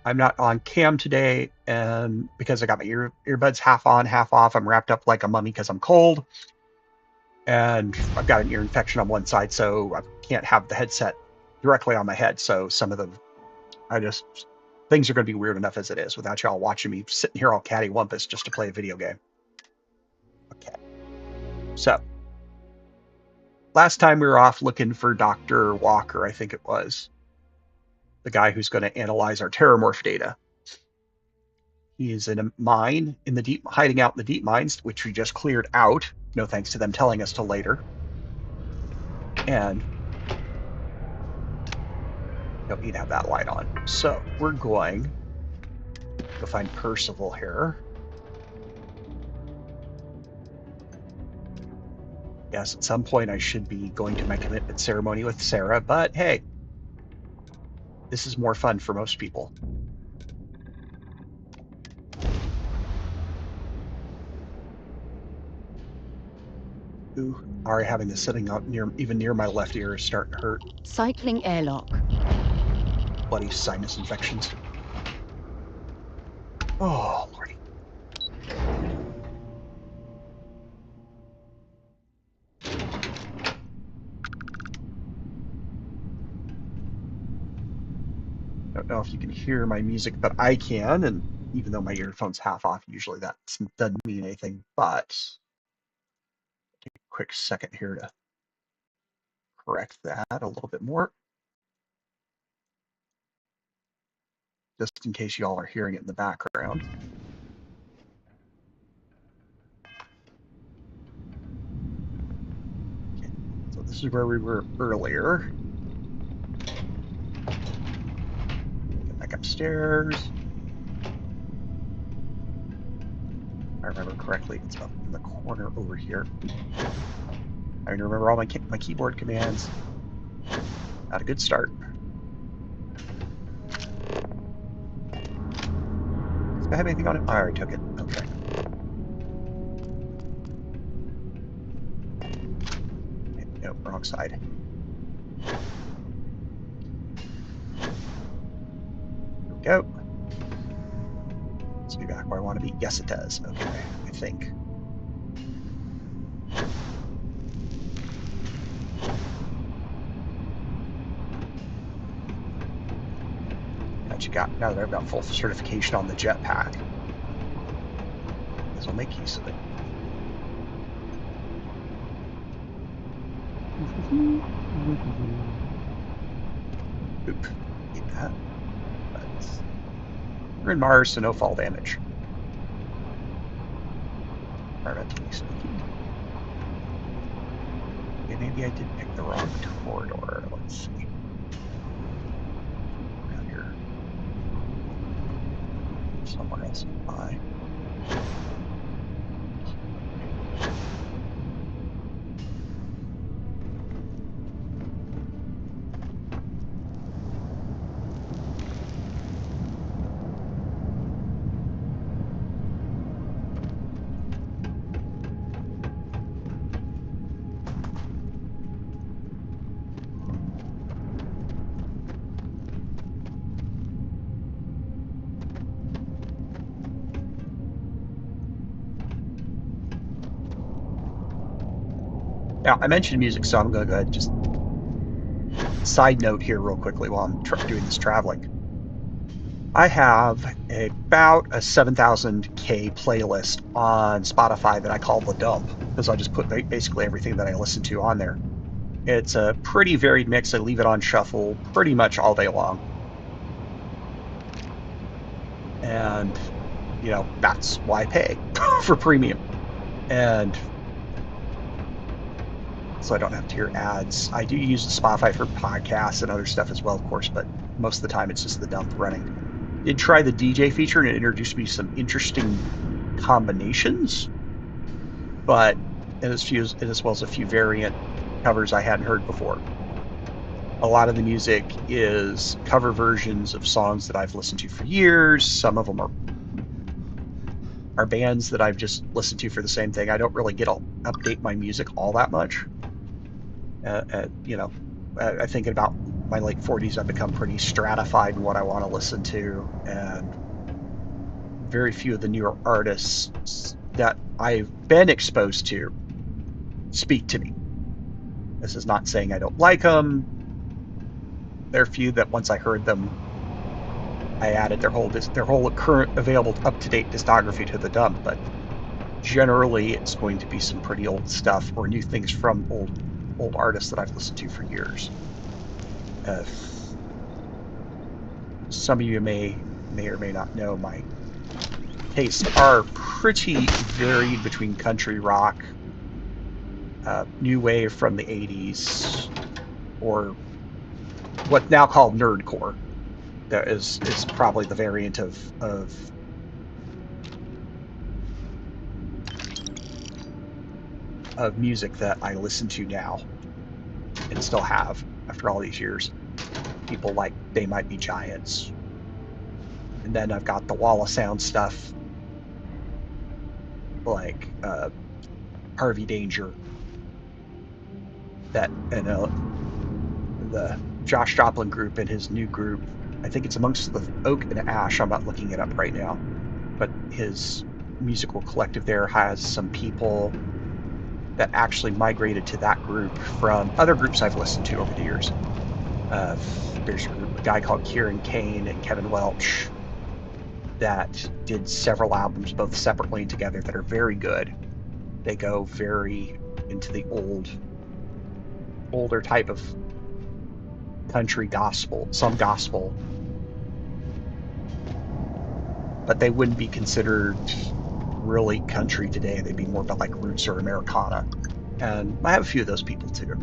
I'm not on cam today, and because I got my earbuds half on, half off, I'm wrapped up like a mummy because I'm cold, and I've got an ear infection on one side, so I can't have the headset directly on my head. So some of them, things are going to be weird enough as it is without y'all watching me sitting here all cattywampus just to play a video game. Okay, so last time we were off looking for Dr. Walker, I think it was, the guy who's going to analyze our Terrormorph data. He is in a mine in the deep, hiding out in the deep mines, which we just cleared out. No thanks to them telling us till later. And don't need to have that light on. So we're going to find Percival here. Yes, at some point I should be going to my commitment ceremony with Sarah, but hey, this is more fun for most people. Ooh, already having this sitting up even near my left ear is starting to hurt. Cycling airlock. Bloody sinus infections. Oh, lordy. Don't know if you can hear my music, but I can, and even though my earphone's half off, usually that doesn't mean anything, but take a quick second here to correct that a little bit more, just in case y'all are hearing it in the background. Okay, so this is where we were earlier. Get back upstairs. If I remember correctly, it's up in the corner over here. I remember all my keyboard commands. Not a good start. Does I have anything on it? I already took it. Okay. No, wrong side. Here we go. Let's be back where I want to be. Yes, it does. Okay, I think. Now that I've got full certification on the jetpack, this will make use of it. Oop, need that. But we're in Mars, so no fall damage. Environmentally speaking. Okay, maybe I did pick the wrong corridor. Let's see. Around here. Somewhere else nearby. Now, I mentioned music, so I'm going to go ahead and just side note here real quickly while I'm doing this traveling. I have about a 7,000K playlist on Spotify that I call The Dump, because I just put basically everything that I listen to on there. It's a pretty varied mix. I leave it on shuffle pretty much all day long. And, you know, that's why I pay for premium. And so I don't have to hear ads. I do use the Spotify for podcasts and other stuff as well, of course, but most of the time it's just the dump running. Did try the DJ feature and it introduced me to some interesting combinations, but as well as a few variant covers I hadn't heard before. A lot of the music is cover versions of songs that I've listened to for years. Some of them are bands that I've just listened to for the same thing. I don't really get to update my music all that much. You know, I think about my late 40s, I've become pretty stratified in what I want to listen to, and very few of the newer artists that I've been exposed to speak to me. This is not saying I don't like them. There are few that once I heard them, I added their whole current available up-to-date discography to the dump, but generally it's going to be some pretty old stuff or new things from old artists that I've listened to for years. Some of you may or may not know, my tastes are pretty varied between country rock, new wave from the 80s, or what's now called nerdcore. That is probably the variant of music that I listen to now and still have after all these years. People like They Might Be Giants. And then I've got the wall of sound stuff like Harvey Danger, that, and the Josh Joplin group and his new group. I think it's Amongst the Oak and Ash. I'm not looking it up right now, but his musical collective there has some people that actually migrated to that group from other groups I've listened to over the years. There's a guy called Kieran Kane and Kevin Welch that did several albums both separately and together that are very good. They go very into the older type of country gospel, some gospel, but they wouldn't be considered really country today. They'd be more about like roots or Americana. And I have a few of those people too.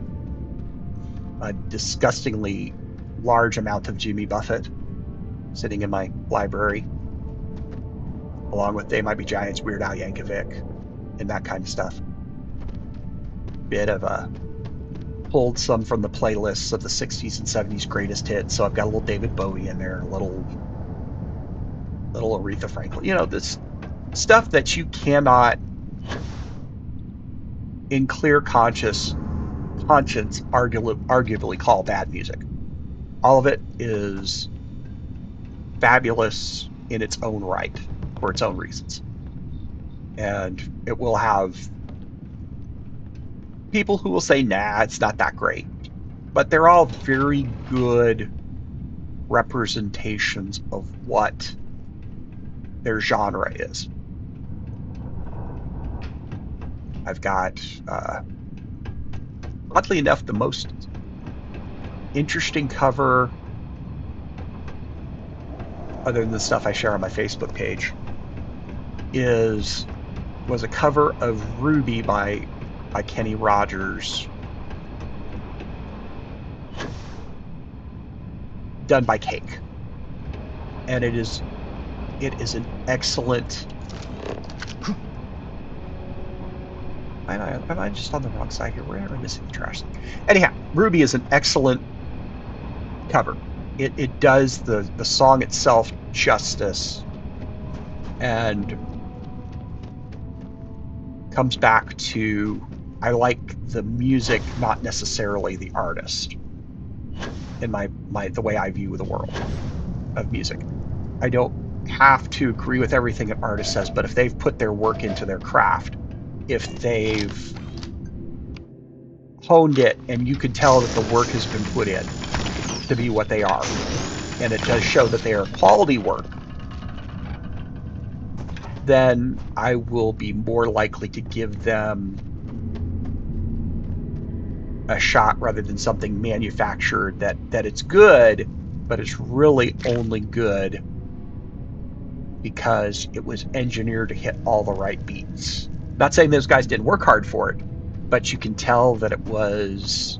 A disgustingly large amount of Jimmy Buffett sitting in my library, along with They Might Be Giants, Weird Al Yankovic, and that kind of stuff. Bit of a pulled some from the playlists of the 60s and 70s greatest hits. So I've got a little David Bowie in there, a little Aretha Franklin. You know, this stuff that you cannot, in clear conscience, arguably call bad music. All of it is fabulous in its own right, for its own reasons. And it will have people who will say, nah, it's not that great. But they're all very good representations of what their genre is. I've got, oddly enough, the most interesting cover, other than the stuff I share on my Facebook page, was a cover of Ruby by Kenny Rogers, done by Cake, and it is an excellent. Am I just on the wrong side here? Where am I missing the trash? Anyhow, Ruby is an excellent cover. It does the song itself justice, and comes back to, I like the music, not necessarily the artist, in the way I view the world of music. I don't have to agree with everything an artist says, but if they've put their work into their craft, if they've honed it, and you can tell that the work has been put in to be what they are, and it does show that they are quality work, then I will be more likely to give them a shot rather than something manufactured that it's good, but it's really only good because it was engineered to hit all the right beats. Not saying those guys didn't work hard for it, but you can tell that it was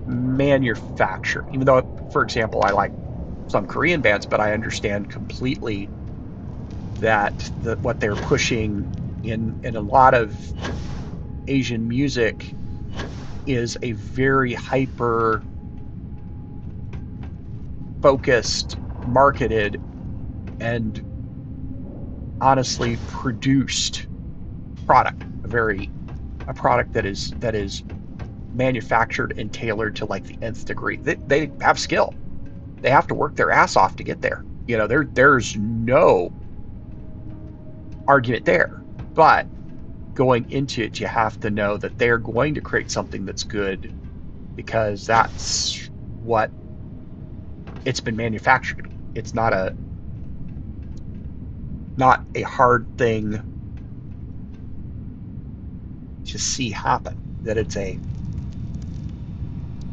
manufactured. Even though, for example, I like some Korean bands, but I understand completely that what they're pushing in a lot of Asian music is a very hyper focused, marketed, and honestly produced product. A product that is manufactured and tailored to like the nth degree. They have skill. They have to work their ass off to get there. You know, there's no argument there. But going into it, you have to know that they're going to create something that's good because that's what it's been manufactured. It's not a hard thing to see happen. That it's a. I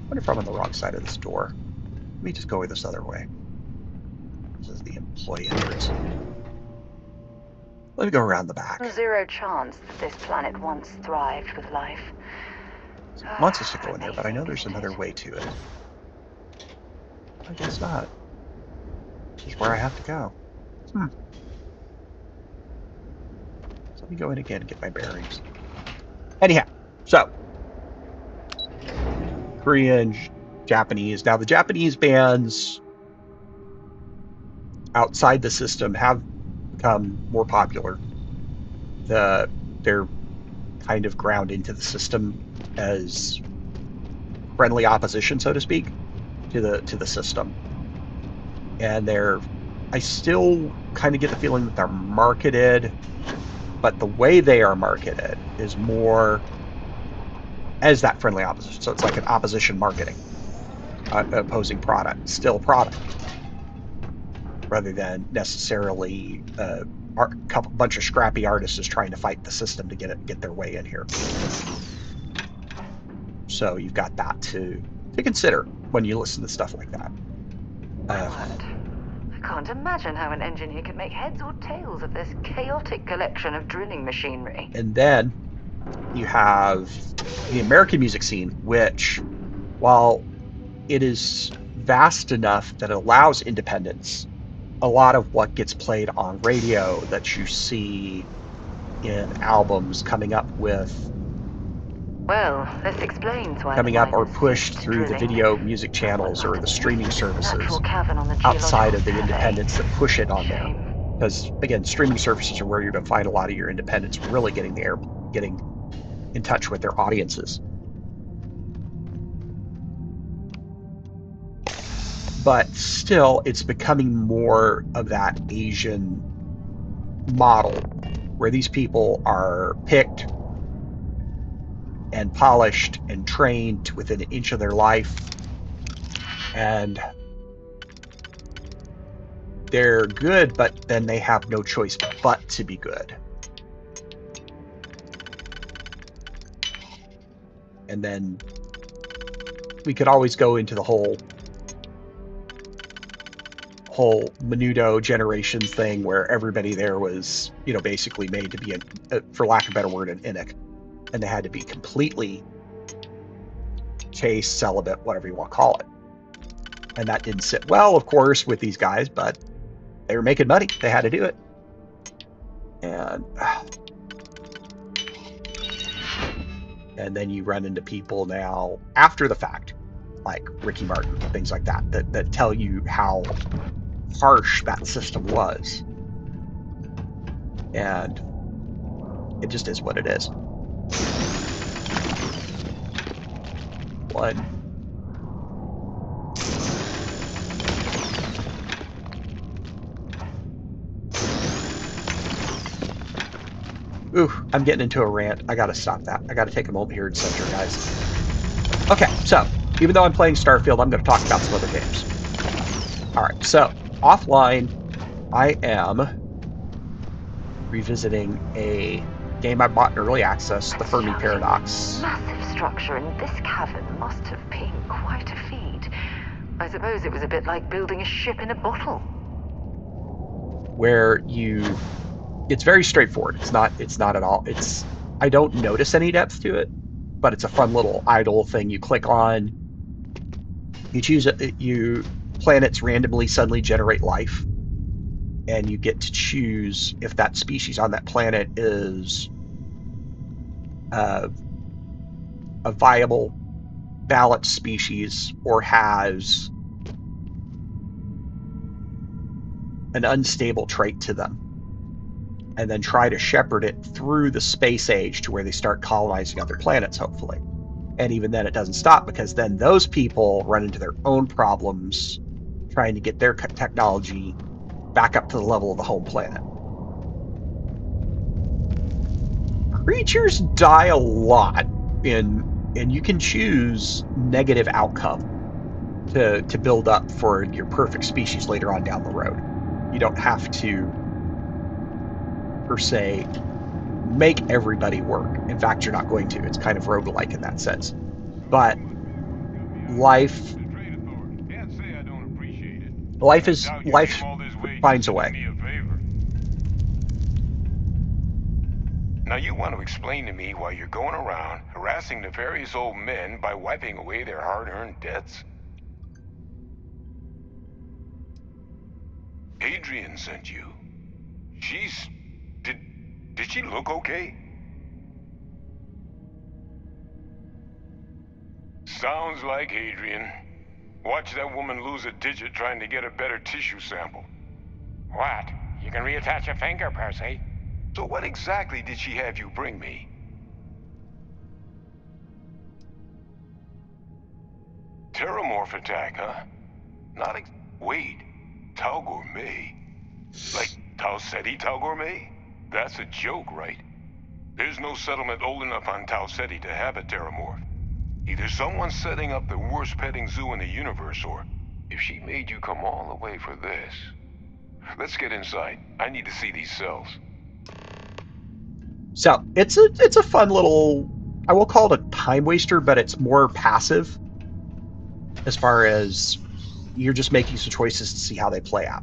wonder if I'm on the wrong side of this door. Let me just go this other way. This is the employee entrance. Let me go around the back. Zero chance that this planet once thrived with life. It wants us to go in there, but I know there's another way to it. I guess not. This is where I have to go. So let me go in again and get my bearings. Anyhow, so Korean, Japanese. Now the Japanese bands outside the system have become more popular. They're kind of ground into the system as friendly opposition, so to speak, to the system. And I still kind of get the feeling that they're marketed, but the way they are marketed is more as that friendly opposition. So it's like an opposition marketing, opposing product, still product, rather than necessarily a bunch of scrappy artists is trying to fight the system to get their way in here. So you've got that to consider when you listen to stuff like that. I can't imagine how an engineer could make heads or tails of this chaotic collection of drilling machinery. And then you have the American music scene, which, while it is vast enough that it allows independence, a lot of what gets played on radio that you see in albums coming up with, well, this explains why coming up or pushed through the video music channels or the streaming services outside of the independents that push it on there. Because again, streaming services are where you're going to find a lot of your independents really getting in touch with their audiences. But still, it's becoming more of that Asian model where these people are picked and polished and trained within an inch of their life, and they're good, but then they have no choice but to be good. And then we could always go into the whole Menudo generations thing where everybody there was, basically made to be, for lack of a better word, an eunuch. And they had to be completely chaste, celibate, whatever you want to call it. And that didn't sit well, of course, with these guys, but they were making money. They had to do it. And then you run into people now after the fact, like Ricky Martin, things like that tell you how harsh that system was. And it just is what it is. One. Ooh, I'm getting into a rant. I gotta stop that. I gotta take a moment here and censor, guys. Okay, so even though I'm playing Starfield, I'm gonna talk about some other games. Alright, so offline, I am revisiting a game I bought in early access, the Fermi Paradox. Massive structure in this cavern must have been quite a feat. I suppose it was a bit like building a ship in a bottle. Where it's very straightforward. It's not at all. I don't notice any depth to it, but it's a fun little idle thing. You click on, you choose planets randomly suddenly generate life, and you get to choose if that species on that planet is a viable, balanced species or has an unstable trait to them, and then try to shepherd it through the space age to where they start colonizing other planets, hopefully. And even then, it doesn't stop, because then those people run into their own problems trying to get their technology back up to the level of the home planet. Creatures die a lot, and you can choose negative outcome to build up for your perfect species later on down the road. You don't have to, per se, make everybody work. In fact, you're not going to. It's kind of roguelike in that sense. But life finds a way. Now you want to explain to me why you're going around harassing nefarious old men by wiping away their hard-earned debts? Adrian sent you. Did she look okay? Sounds like Adrian. Watch that woman lose a digit trying to get a better tissue sample. What? You can reattach a finger, Percy. So what exactly did she have you bring me? Terrormorph attack, huh? Wait, Tau Gourmet? Like Tau Ceti Tau Gourmet? That's a joke, right? There's no settlement old enough on Tau Ceti to have a Terrormorph. Either someone's setting up the worst petting zoo in the universe, or if she made you come all the way for this. Let's get inside. I need to see these cells. So it's a fun little, I will call it a time waster, but it's more passive as far as you're just making some choices to see how they play out.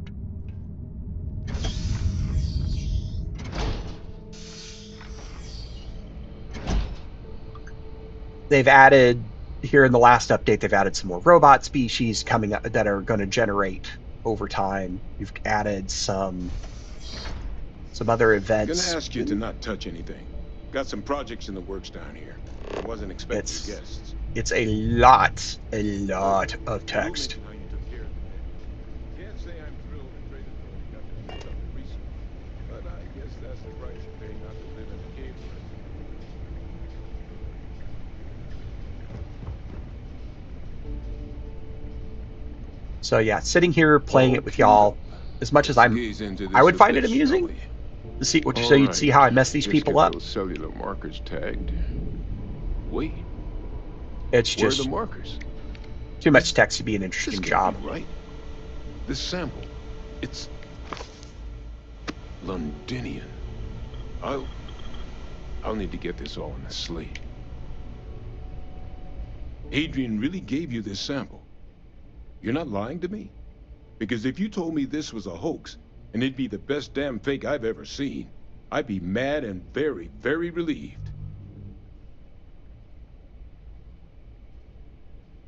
They've added, here in the last update, they've added some more robot species coming up that are going to generate over time. You've added some other events. I'm gonna ask you to not touch anything. Got some projects in the works down here. I wasn't expecting guests. It's a lot of text. Can't say I'm thrilled and traded for it. Got something recent, but I guess that's the price you pay not to live in a cave. So yeah, sitting here playing it with y'all, as much as I would find it amusing to see what so you'd see how I mess these people up. Cellular markers tagged. Wait. It's Where are just the markers? too much text to be an interesting job. Right. This sample, it's Londinian. I'll need to get this all in a slate. Adrian really gave you this sample. You're not lying to me? Because if you told me this was a hoax, and it'd be the best damn fake I've ever seen, I'd be mad and very, very relieved.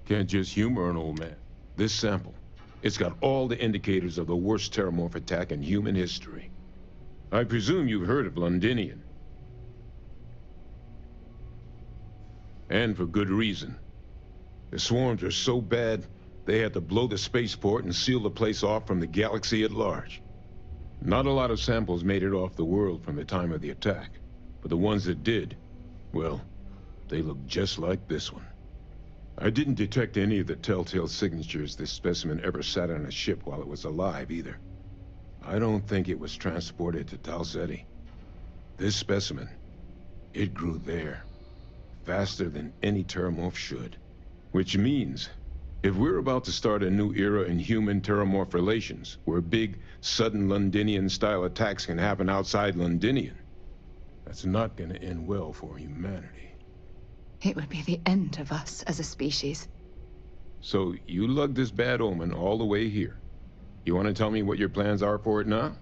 Can't just humor an old man. This sample, it's got all the indicators of the worst Terrormorph attack in human history. I presume you've heard of Londinian. And for good reason. The swarms are so bad, they had to blow the spaceport and seal the place off from the galaxy at large. Not a lot of samples made it off the world from the time of the attack, but the ones that did, well, they look just like this one. I didn't detect any of the telltale signatures this specimen ever sat on a ship while it was alive, either. I don't think it was transported to Tau Ceti. This specimen, it grew there, faster than any Terrormorph should. Which means, if we're about to start a new era in human-Terrormorph relations, where big, sudden Londinian-style attacks can happen outside Londinian, that's not gonna end well for humanity. It would be the end of us as a species. So, you lugged this bad omen all the way here. You want to tell me what your plans are for it now?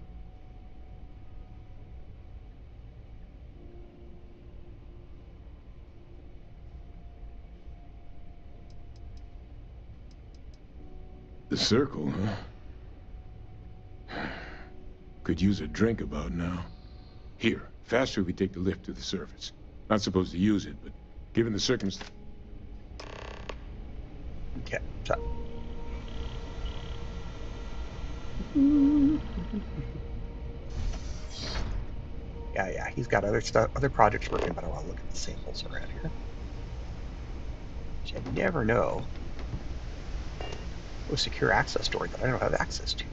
The circle, huh? Could use a drink about now. Here, faster if we take the lift to the surface. Not supposed to use it, but given the circumstances... Okay, so. Yeah, he's got other stuff, other projects working, but I want to look at the samples around here. I never know. A secure access door that I don't have access to.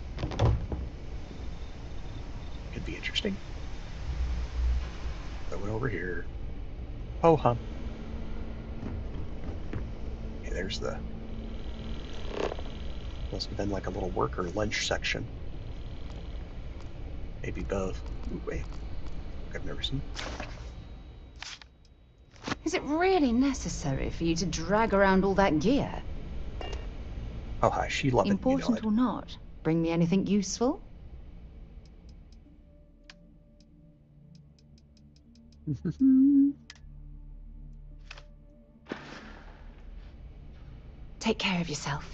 Could be interesting. Throw it over here. Oh, hum. Okay, there's the... Must have been like a little worker lunch section. Maybe both. Ooh, wait. I've never seen. Is it really necessary for you to drag around all that gear? Oh, hi. She loved it. Important or not? Bring me anything useful? Take care of yourself.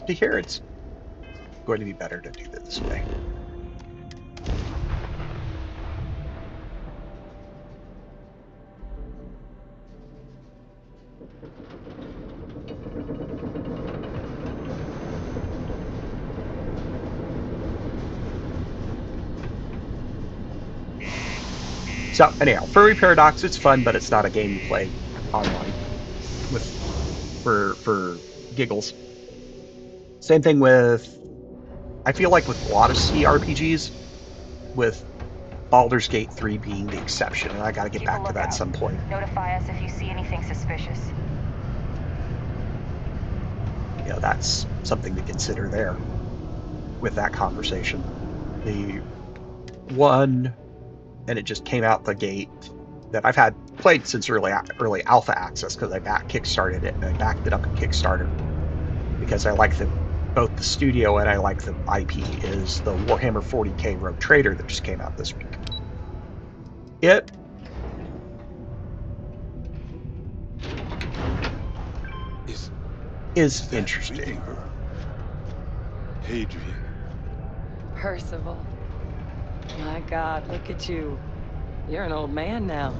To hear it's going to be better to do this way. So anyhow, Furry Paradox, it's fun, but it's not a game you play online with for giggles. Same thing with, I feel like with a lot of CRPGs, with Baldur's Gate 3 being the exception, and I gotta get back to that at some point. Notify us if you see anything suspicious. You know, that's something to consider there with that conversation. The one, and it just came out the gate, that I've had played since early alpha access, because I kickstarted it, and I backed it up in Kickstarter because I like both the studio and I like the IP, is the Warhammer 40k Rogue Trader that just came out this week. It is interesting. Really her? Adrian. Percival. My God, look at you. You're an old man now.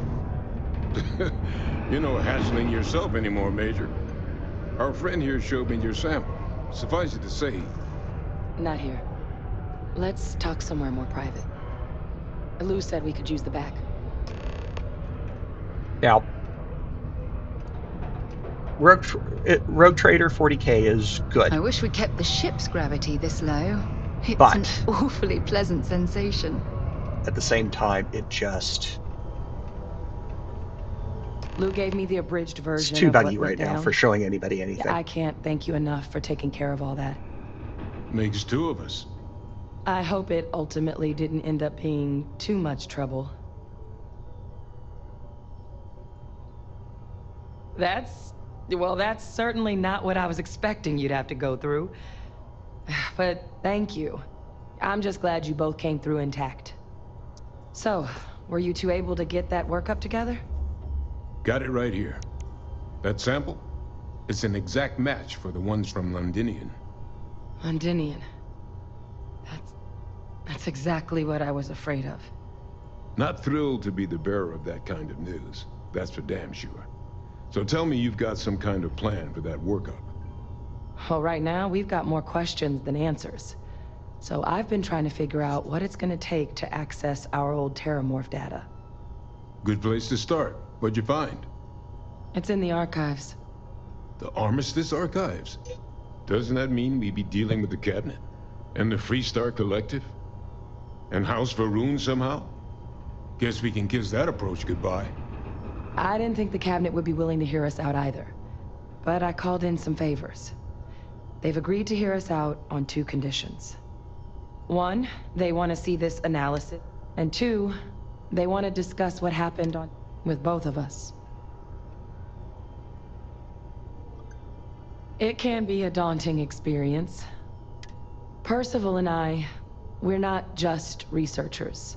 You're no hatchling yourself anymore, Major. Our friend here showed me your sample. Suffice it to say... Not here. Let's talk somewhere more private. Lou said we could use the back. Now, Rogue Trader 40k is good. I wish we kept the ship's gravity this low. It's But- an awfully pleasant sensation. At the same time, it just... Lou gave me the abridged It's version too of what buggy right went now down. for showing anybody anything. I can't thank you enough for taking care of all that. Makes two of us. I hope it ultimately didn't end up being too much trouble. That's certainly not what I was expecting you'd have to go through. But thank you. I'm just glad you both came through intact. So, were you two able to get that workup together? Got it right here. That sample? It's an exact match for the ones from Londinian. Londinian. That's exactly what I was afraid of. Not thrilled to be the bearer of that kind of news. That's for damn sure. So tell me you've got some kind of plan for that workup. Well, right now, we've got more questions than answers. So I've been trying to figure out what it's gonna take to access our old Terrormorph data. Good place to start. What'd you find? It's in the archives. The Armistice Archives? Doesn't that mean we'd be dealing with the Cabinet? And the Freestar Collective? And House Varun somehow? Guess we can kiss that approach goodbye. I didn't think the Cabinet would be willing to hear us out either. But I called in some favors. They've agreed to hear us out on 2 conditions. 1, they want to see this analysis. And 2, they want to discuss what happened with both of us. It can be a daunting experience. Percival and I, we're not just researchers.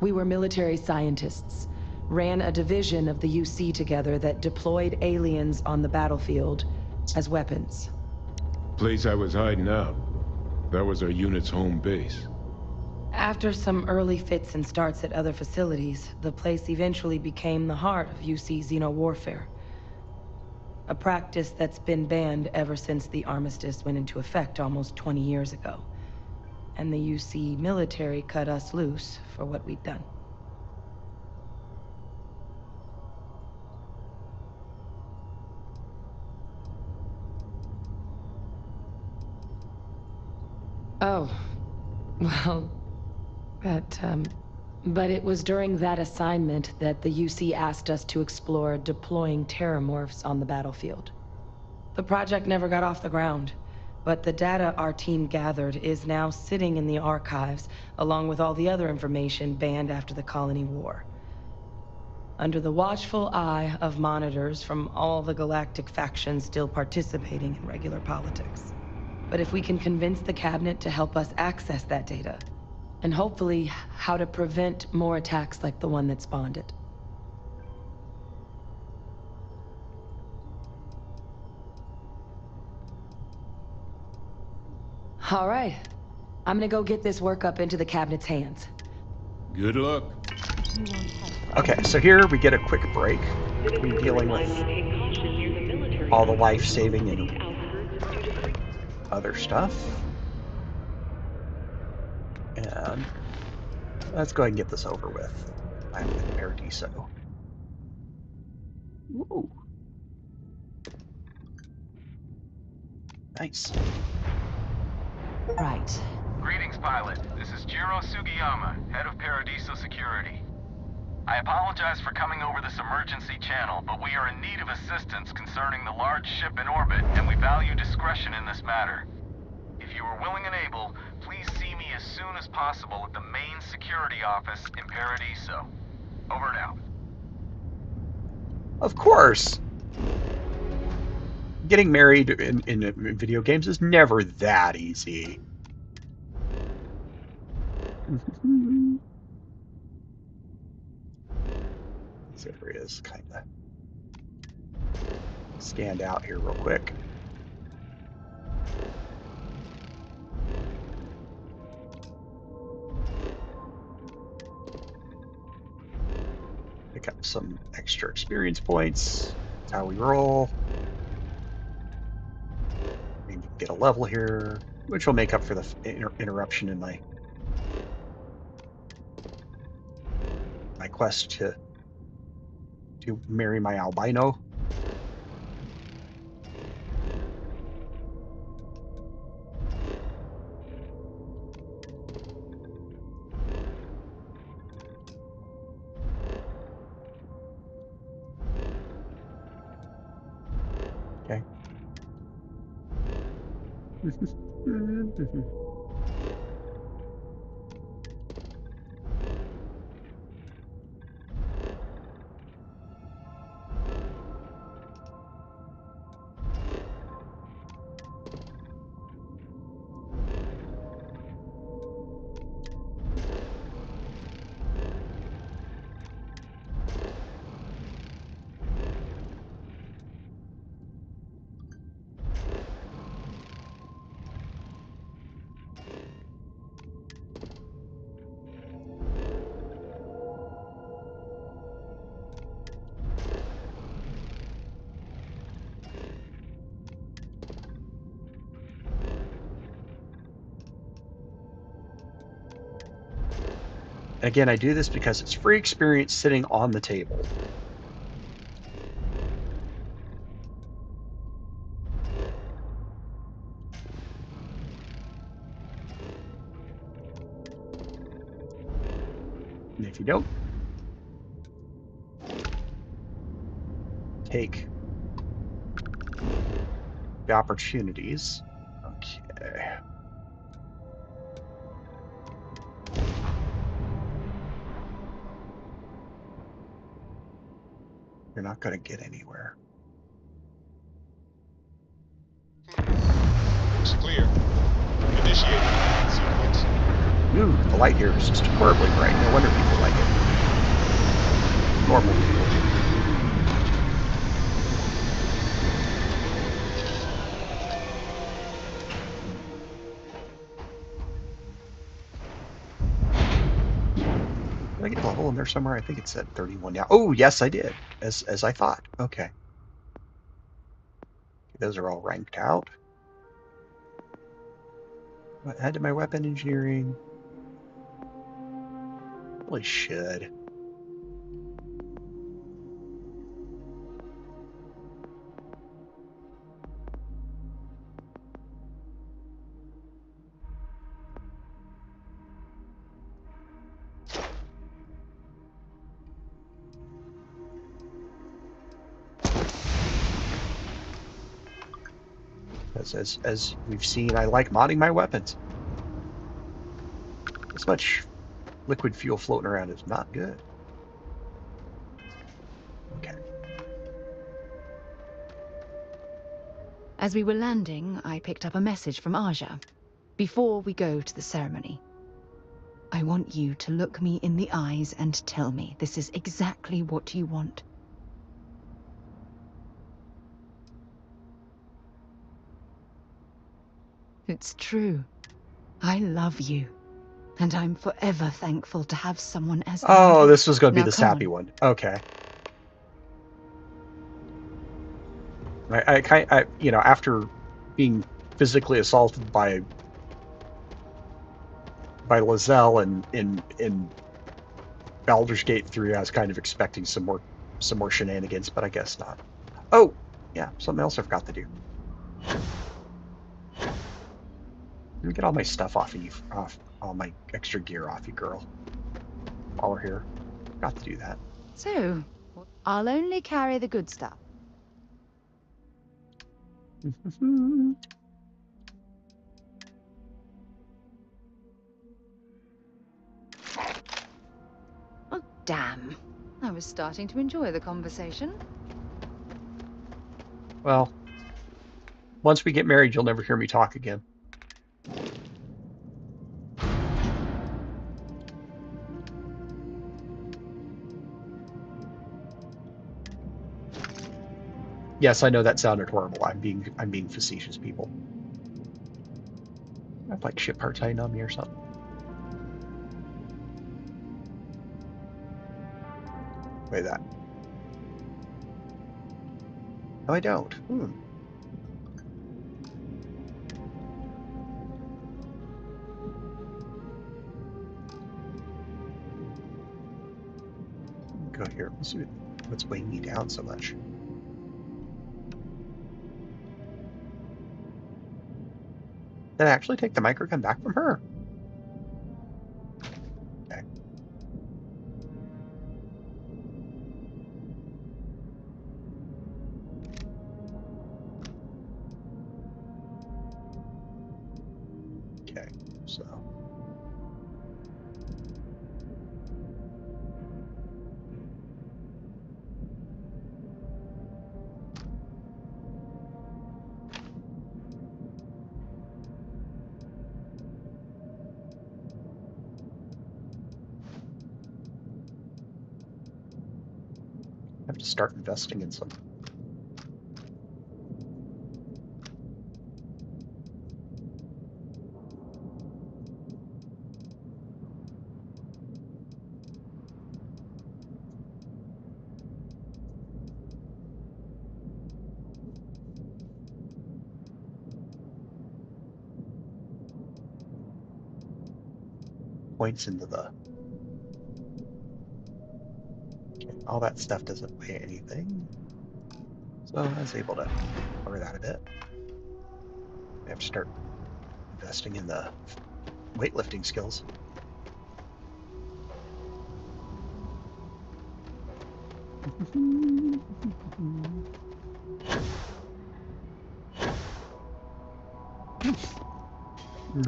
We were military scientists, ran a division of the UC together that deployed aliens on the battlefield as weapons. Place I was hiding out. That was our unit's home base. After some early fits and starts at other facilities, the place eventually became the heart of UC xenowarfare. A practice that's been banned ever since the armistice went into effect almost 20 years ago. And the UC military cut us loose for what we'd done. Oh, well, but it was during that assignment that the UC asked us to explore deploying Terrormorphs on the battlefield. The project never got off the ground, but the data our team gathered is now sitting in the archives, along with all the other information banned after the Colony War. Under the watchful eye of monitors from all the galactic factions still participating in regular politics. But if we can convince the cabinet to help us access that data, and hopefully how to prevent more attacks like the one that spawned it. All right. I'm gonna go get this work up into the cabinet's hands. Good luck. Okay, so here we get a quick break between dealing with all the life-saving and other stuff. And let's go ahead and get this over with. I'm with Paradiso. Ooh. Nice. Right. Greetings, pilot. This is Jiro Sugiyama, head of Paradiso Security. I apologize for coming over this emergency channel, but we are in need of assistance concerning the large ship in orbit, and we value discretion in this matter. If you are willing and able, please see me as soon as possible at the main security office in Paradiso. Over and out. Of course! Getting married in video games is never that easy. This area is kind of scanned out here real quick. Pick up some extra experience points. That's how we roll. Maybe get a level here, which will make up for the interruption in my quest to marry my albino. Okay. Again, I do this because it's free experience sitting on the table. And if you don't take the opportunities, okay. You're not going to get anywhere. Looks clear. Initiating command sequence. Ooh, the light here is just horribly bright. No wonder people like it. Normal people. Did I get a level in there somewhere? I think it said 31 now. Oh, yes, I did. As I thought. Okay. Those are all ranked out. Add to my weapon engineering. Really should. As we've seen, I like modding my weapons. This much liquid fuel floating around is not good. Okay. As we were landing, I picked up a message from Aja. Before we go to the ceremony, I want you to look me in the eyes and tell me this is exactly what you want. It's true. I love you. And I'm forever thankful to have someone as... Oh, this was going to be Now, the come sappy on. one. Okay. I you know, after being physically assaulted by Lizelle in Baldur's Gate 3, I was kind of expecting some more shenanigans, but I guess not. Oh, yeah, something else I forgot to do. Let me get all my stuff off of you, all my extra gear off you, girl. While we're here, forgot to do that. So, I'll only carry the good stuff. Oh, damn. I was starting to enjoy the conversation. Well, once we get married, you'll never hear me talk again. Yes, I know that sounded horrible. I'm being facetious, people. I'd like ship parts hiding on me or something. Wait, that. No, I don't. Go here. Let's see what's weighing me down so much. Did I actually take the microgun back from her? Okay. Okay, so. I have to start investing in some. Points into the. Okay, all that stuff doesn't weigh anything. So I was able to cover that a bit. I have to start investing in the weightlifting skills.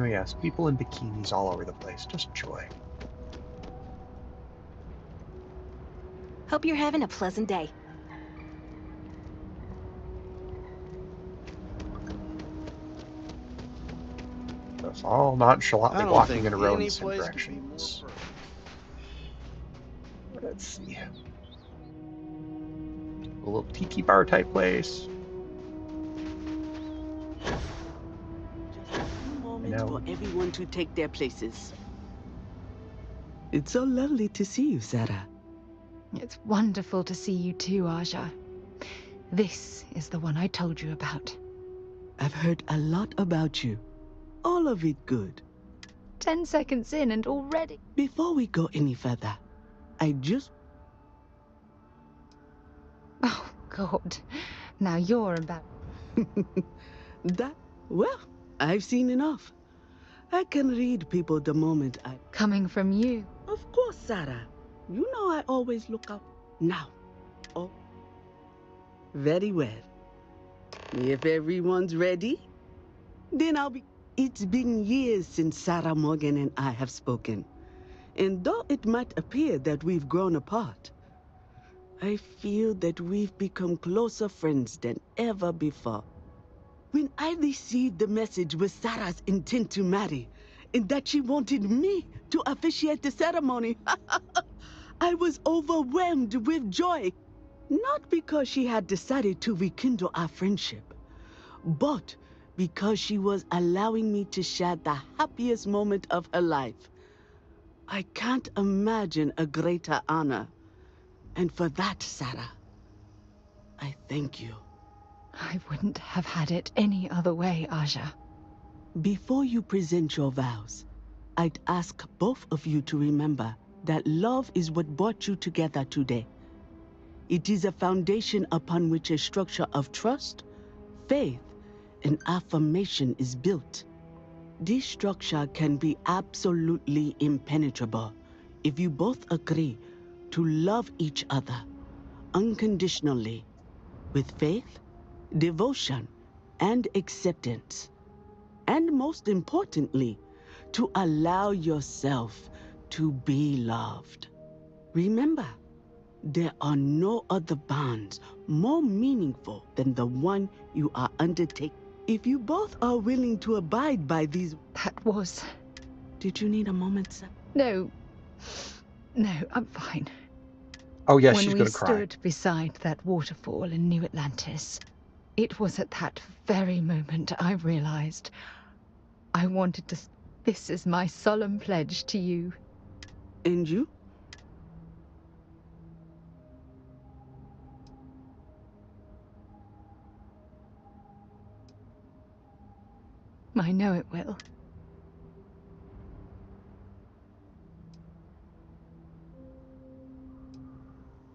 Oh yes, people in bikinis all over the place. Just joy. Hope you're having a pleasant day. It's all nonchalantly I don't walking think in a row in any the same place could be more directions. perfect. Let's see. A little tiki bar type place. Just a few moments know. for everyone to take their places. It's so lovely to see you, Sarah. It's wonderful to see you too, Aja. This is the one I told you about. I've heard a lot about you. All of it good. 10 seconds in and already... Before we go any further, I just... Oh, God. Now you're about... Well, I've seen enough. I can read people the moment I... Coming from you. Of course, Sarah. You know I always look out. Now. Oh. Very well. If everyone's ready, then I'll be... It's been years since Sarah Morgan and I have spoken. And though it might appear that we've grown apart, I feel that we've become closer friends than ever before. When I received the message with Sarah's intent to marry, and that she wanted me to officiate the ceremony, I was overwhelmed with joy. Not because she had decided to rekindle our friendship, but because she was allowing me to share the happiest moment of her life. I can't imagine a greater honor. And for that, Sarah, I thank you. I wouldn't have had it any other way, Aja. Before you present your vows, I'd ask both of you to remember that love is what brought you together today. It is a foundation upon which a structure of trust, faith, and affirmation is built. This structure can be absolutely impenetrable if you both agree to love each other unconditionally, with faith, devotion, and acceptance. And most importantly, to allow yourself to be loved. Remember, there are no other bonds more meaningful than the one you are undertaking. If you both are willing to abide by these... That was... Did you need a moment, sir? No. No, I'm fine. Oh, yes, When she's we going to cry. stood beside that waterfall in New Atlantis, it was at that very moment I realized I wanted to... This is my solemn pledge to you. And you? I know it will.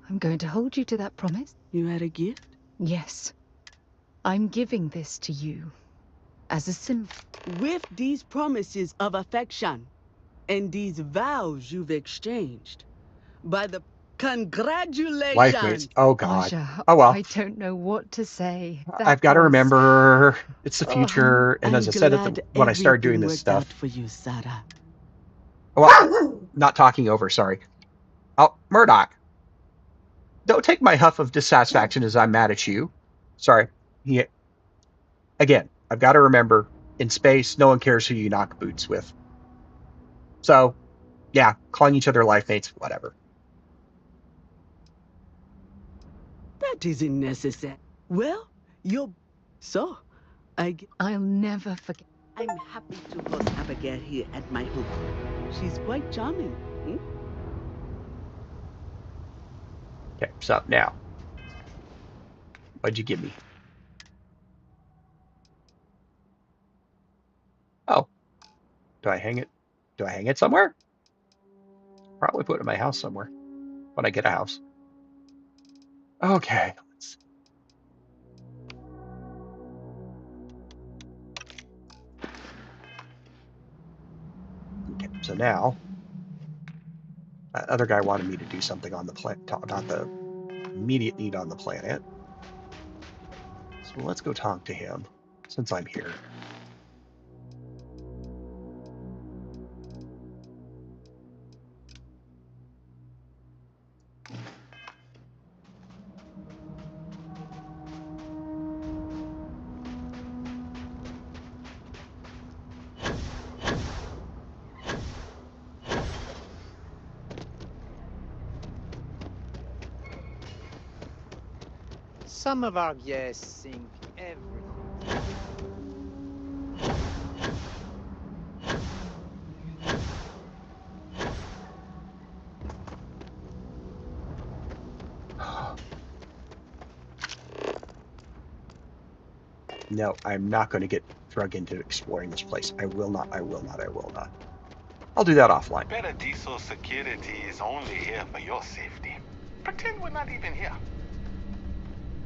I'm going to hold you to that promise. You had a gift? Yes. I'm giving this to you as a symbol. With these promises of affection and these vows you've exchanged, by the... Congratulations! Life mates. Oh, God. Aja, Oh, well. I don't know what to say. I've got to remember it's the Oh, future. And as I said when I started doing this stuff. For you, Sarah. Well, not talking over, sorry. Oh, Murdoch. Don't take my huff of dissatisfaction as I'm mad at you. Sorry. Again, I've got to remember, in space, no one cares who you knock boots with. So, yeah, calling each other life mates, whatever. That isn't necessary. Well, you're... So, I'll never forget. I'm happy to host Abigail here at my home. She's quite charming. Hmm? Okay, so now, what'd you give me? Oh, do I hang it? Do I hang it somewhere? Probably put it in my house somewhere when I get a house. Okay, let's. Okay, so now, that other guy wanted me to do something on the planet, about the immediate need on the planet. So let's go talk to him since I'm here. Some of our guests sink everything. No, I'm not going to get drug into exploring this place. I will not, I will not, I will not. I'll do that offline. Paradiso security is only here for your safety. Pretend we're not even here.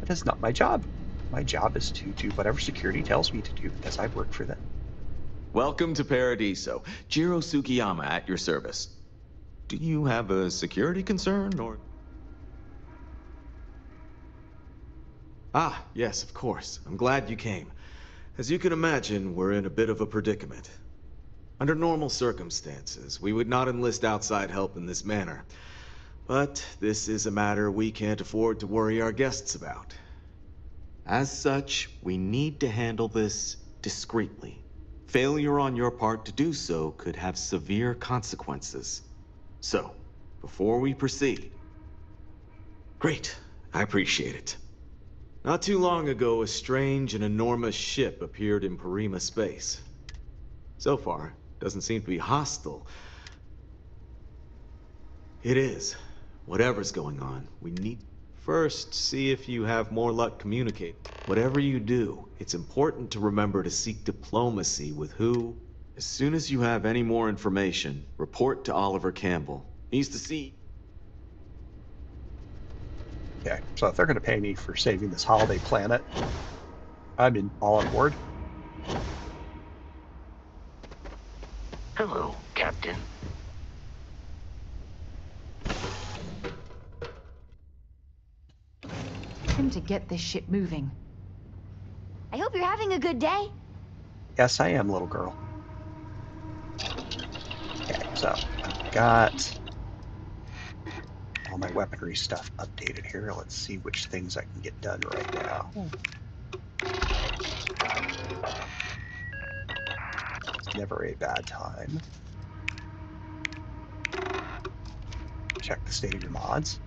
That is not my job. My job is to do whatever security tells me to do because I work for them. Welcome to Paradiso. Jiro Sugiyama at your service. Do you have a security concern, or...? Ah, yes, of course. I'm glad you came. As you can imagine, we're in a bit of a predicament. Under normal circumstances, we would not enlist outside help in this manner. But this is a matter we can't afford to worry our guests about. As such, we need to handle this discreetly. Failure on your part to do so could have severe consequences. So, before we proceed... Great, I appreciate it. Not too long ago, a strange and enormous ship appeared in Parima space. So far, doesn't seem to be hostile. It is. Whatever's going on, we need... First, see if you have more luck communicating. Whatever you do, it's important to remember to seek diplomacy with who. As soon as you have any more information, report to Oliver Campbell. He's the CEO. Okay, so if they're going to pay me for saving this holiday planet, I'm all on board. Hello, Captain. Time to get this ship moving. I hope you're having a good day. Yes, I am, little girl. Okay, so I've got all my weaponry stuff updated here. Let's see which things I can get done right now. It's never a bad time. Check the state of your mods.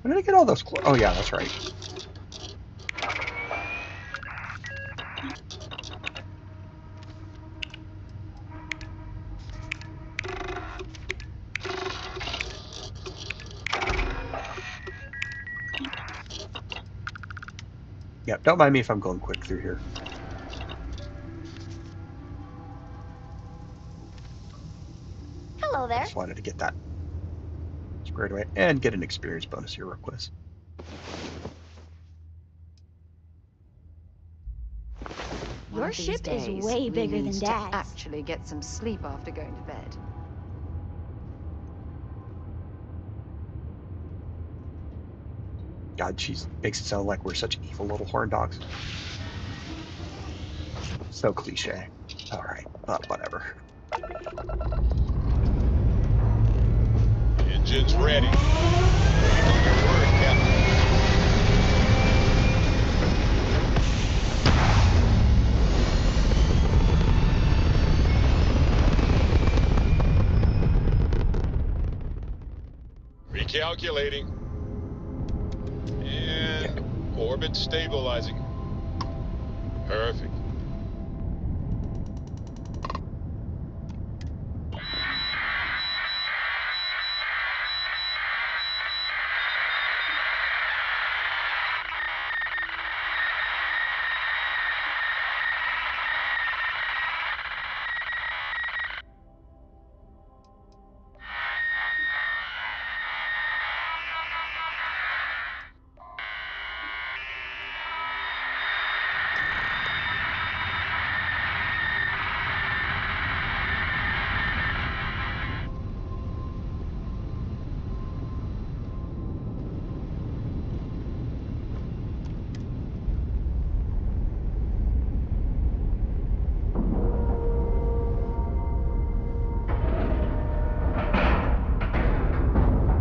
When did I get all those clothes? Oh yeah, that's right. Yep, don't mind me if I'm going quick through here. Hello there. Just wanted to get that squared away and get an experience bonus here real quick. Your ship is way bigger than Dad's. Actually get some sleep after going to bed. God, she makes it sound like we're such evil little horn dogs. So cliche. Alright, whatever. Engines ready. Waiting on your word, Captain. Recalculating. And orbit stabilizing. Perfect.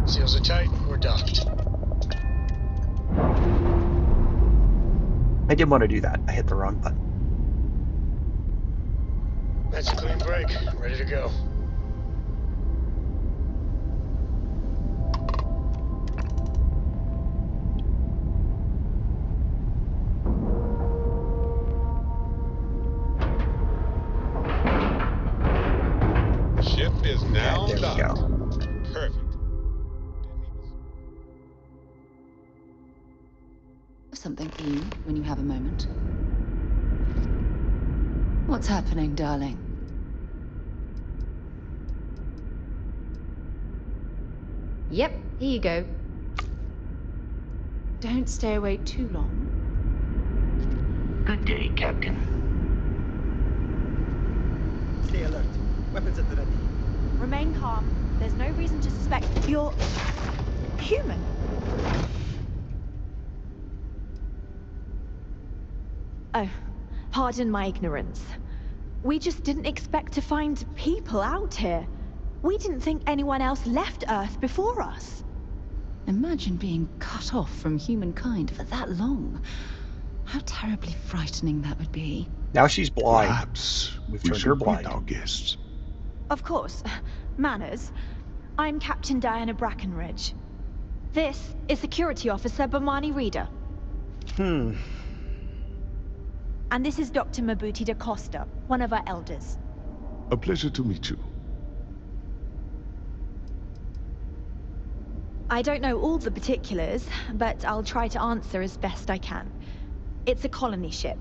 Seals are tight, we're docked. I didn't want to do that. I hit the wrong button. That's a clean break. Ready to go. to you when you have a moment. What's happening, darling? Yep, here you go. Don't stay awake too long. Good day, Captain. Stay alert. Weapons at the ready. Remain calm. There's no reason to suspect you're human. Oh, pardon my ignorance. We just didn't expect to find people out here. We didn't think anyone else left Earth before us. Imagine being cut off from humankind for that long. How terribly frightening that would be. Now she's blind. Perhaps We've we turned her should greet blind. our guests. Of course. Manners. I'm Captain Diana Brackenridge. This is Security Officer Bomani Reader. And this is Dr. Mabuti da Costa, one of our elders. A pleasure to meet you. I don't know all the particulars, but I'll try to answer as best I can. It's a colony ship.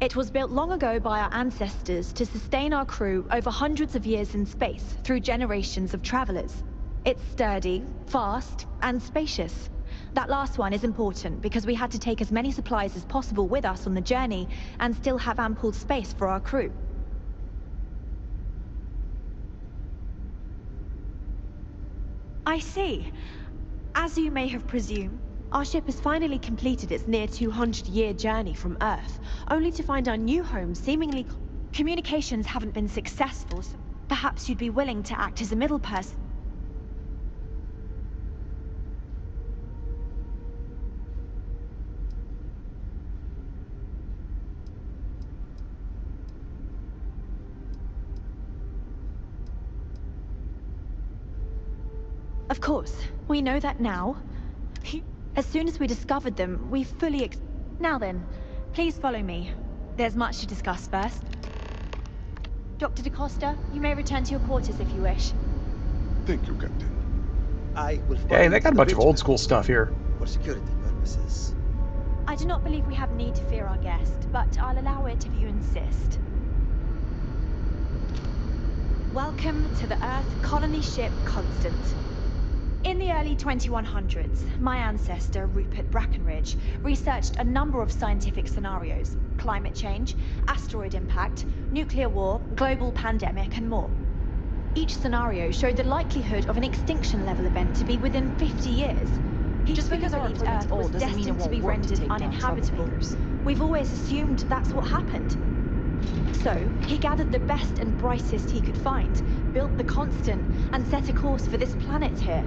It was built long ago by our ancestors to sustain our crew over hundreds of years in space through generations of travelers. It's sturdy, fast, and spacious. That last one is important because we had to take as many supplies as possible with us on the journey and still have ample space for our crew. I see. As you may have presumed, our ship has finally completed its near 200-year journey from Earth, only to find our new home seemingly... Communications haven't been successful, so perhaps you'd be willing to act as a middle person. Of course, we know that now. As soon as we discovered them, we fully Now then, please follow me. There's much to discuss first. Dr. da Costa, you may return to your quarters if you wish. Thank you, Captain. I will follow Hey, they you got to a the bunch of old bridge school stuff here. for security purposes. I do not believe we have need to fear our guest, but I'll allow it if you insist. Welcome to the Earth colony ship Constant. In the early 2100s, my ancestor, Rupert Brackenridge, researched a number of scientific scenarios: climate change, asteroid impact, nuclear war, global pandemic, and more. Each scenario showed the likelihood of an extinction-level event to be within 50 years. Just because our Earth was destined to be rendered uninhabitable, we've always assumed that's what happened. So, he gathered the best and brightest he could find, built the Constant, and set a course for this planet here.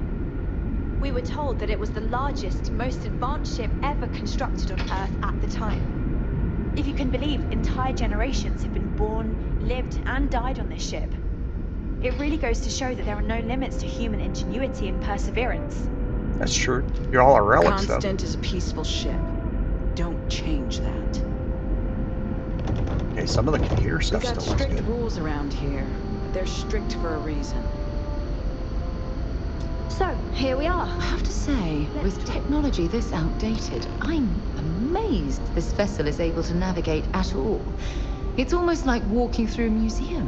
We were told that it was the largest, most advanced ship ever constructed on Earth at the time. If you can believe, entire generations have been born, lived, and died on this ship. It really goes to show that there are no limits to human ingenuity and perseverance. That's true. You're all our relics, though. Constant is a peaceful ship. Don't change that. Okay, some of the computer We stuff got still looks strict good. rules around here, but they're strict for a reason. So, here we are. I have to say, with technology this outdated, I'm amazed this vessel is able to navigate at all. It's almost like walking through a museum.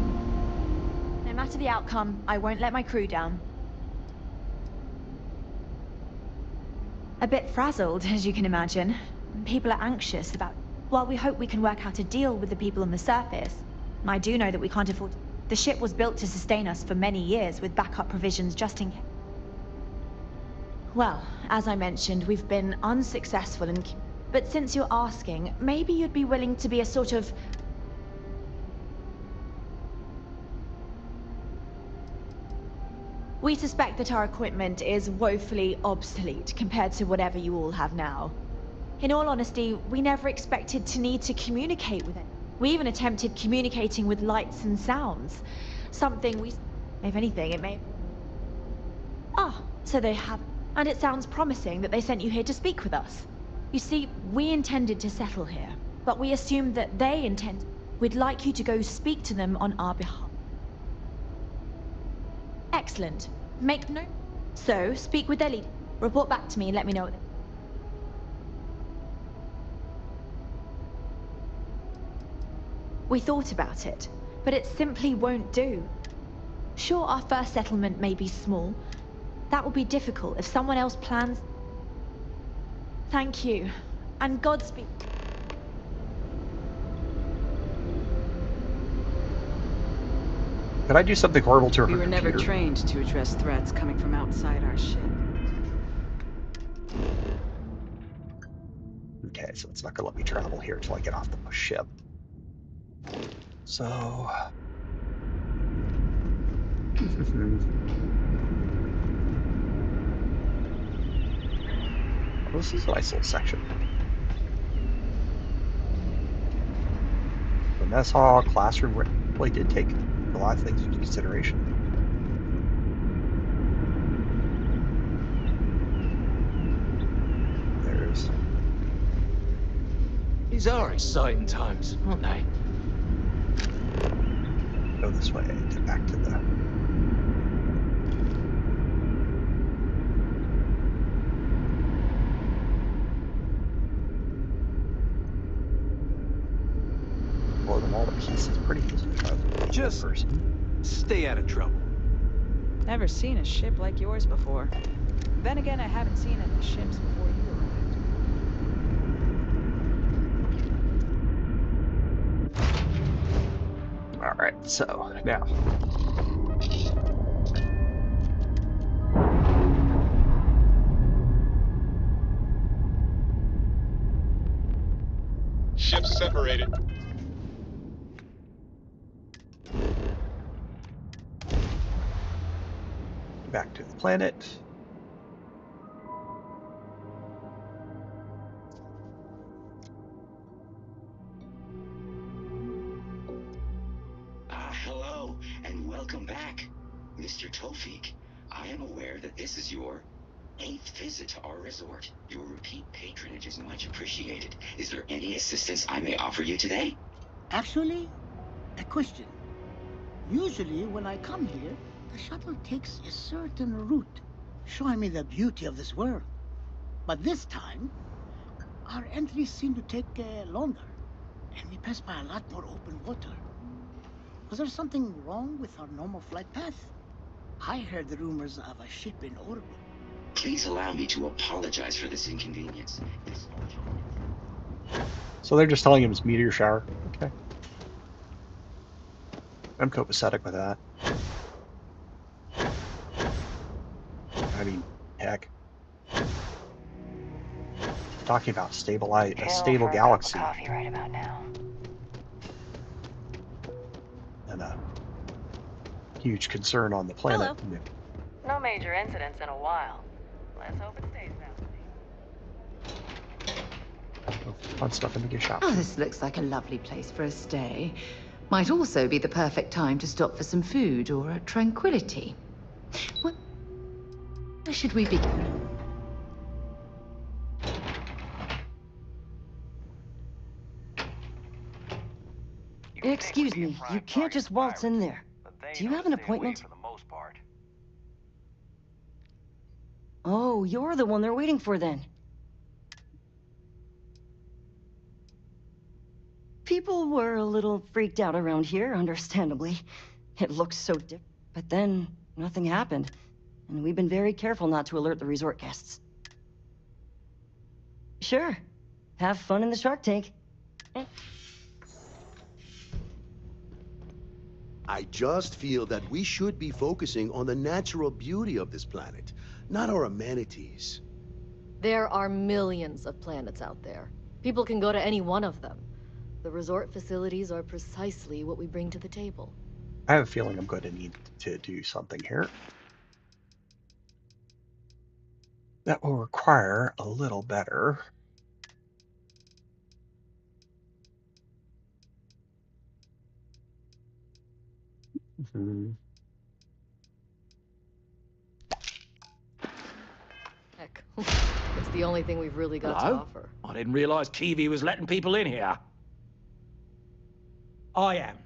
No matter the outcome, I won't let my crew down. A bit frazzled, as you can imagine. People are anxious about... While we hope we can work out a deal with the people on the surface, I do know that we can't afford... The ship was built to sustain us for many years with backup provisions just in case. Well, as I mentioned, we've been unsuccessful in... But since you're asking, maybe you'd be willing to be a sort of... We suspect that our equipment is woefully obsolete compared to whatever you all have now. In all honesty, we never expected to need to communicate with it. We even attempted communicating with lights and sounds. Something we... If anything, it may... Ah, so they have... And it sounds promising that they sent you here to speak with us. You see, we intended to settle here, but we assumed that they intend... We'd like you to go speak to them on our behalf. Excellent. Make note. So, speak with their lead. Report back to me and let me know what they... We thought about it, but it simply won't do. Sure, our first settlement may be small. That will be difficult if someone else plans... Thank you, and Godspeed. Could I do something horrible to her We were computer? never trained to address threats coming from outside our ship. Okay, so it's not going to let me travel here until I get off the ship. So... Well, this is a nice little section. The mess hall, classroom, really did take a lot of things into consideration. There's... These are exciting times, aren't they? Go this way to get back to the... Blow them all to pieces pretty easily. Just stay out of trouble. Never seen a ship like yours before. Then again, I haven't seen any ships before you arrived. Alright, so now. Ships separated. Back to the planet. Hello, and welcome back, Mr. Tofik. I am aware that this is your 8th visit to our resort. Your repeat patronage is much appreciated. Is there any assistance I may offer you today? Actually, a question. Usually when I come here, the shuttle takes a certain route, showing me the beauty of this world. But this time, our entries seem to take longer, and we pass by a lot more open water. Was there something wrong with our normal flight path? I heard the rumors of a ship in orbit. Please allow me to apologize for this inconvenience. So they're just telling him it's meteor shower. Okay. I'm copacetic with that. I mean, heck. Talking about a stable galaxy. Coffee right about now. And a huge concern on the planet. Hello. No major incidents in a while. Let's hope it stays that way. Fun stuff in the gift shop. Oh, this looks like a lovely place for a stay. Might also be the perfect time to stop for some food or a tranquility. Where should we begin? Excuse me, you can't just waltz in there. Do you have an appointment? Oh, you're the one they're waiting for then. People were a little freaked out around here, understandably. It looked so different, but then nothing happened. And we've been very careful not to alert the resort guests. Sure. Have fun in the shark tank. I just feel that we should be focusing on the natural beauty of this planet, not our amenities. There are millions of planets out there. People can go to any one of them. The resort facilities are precisely what we bring to the table. I have a feeling I'm going to need to do something here. That will require a little better. Heck, it's the only thing we've really got to offer. I didn't realize Kiwi was letting people in here. I am.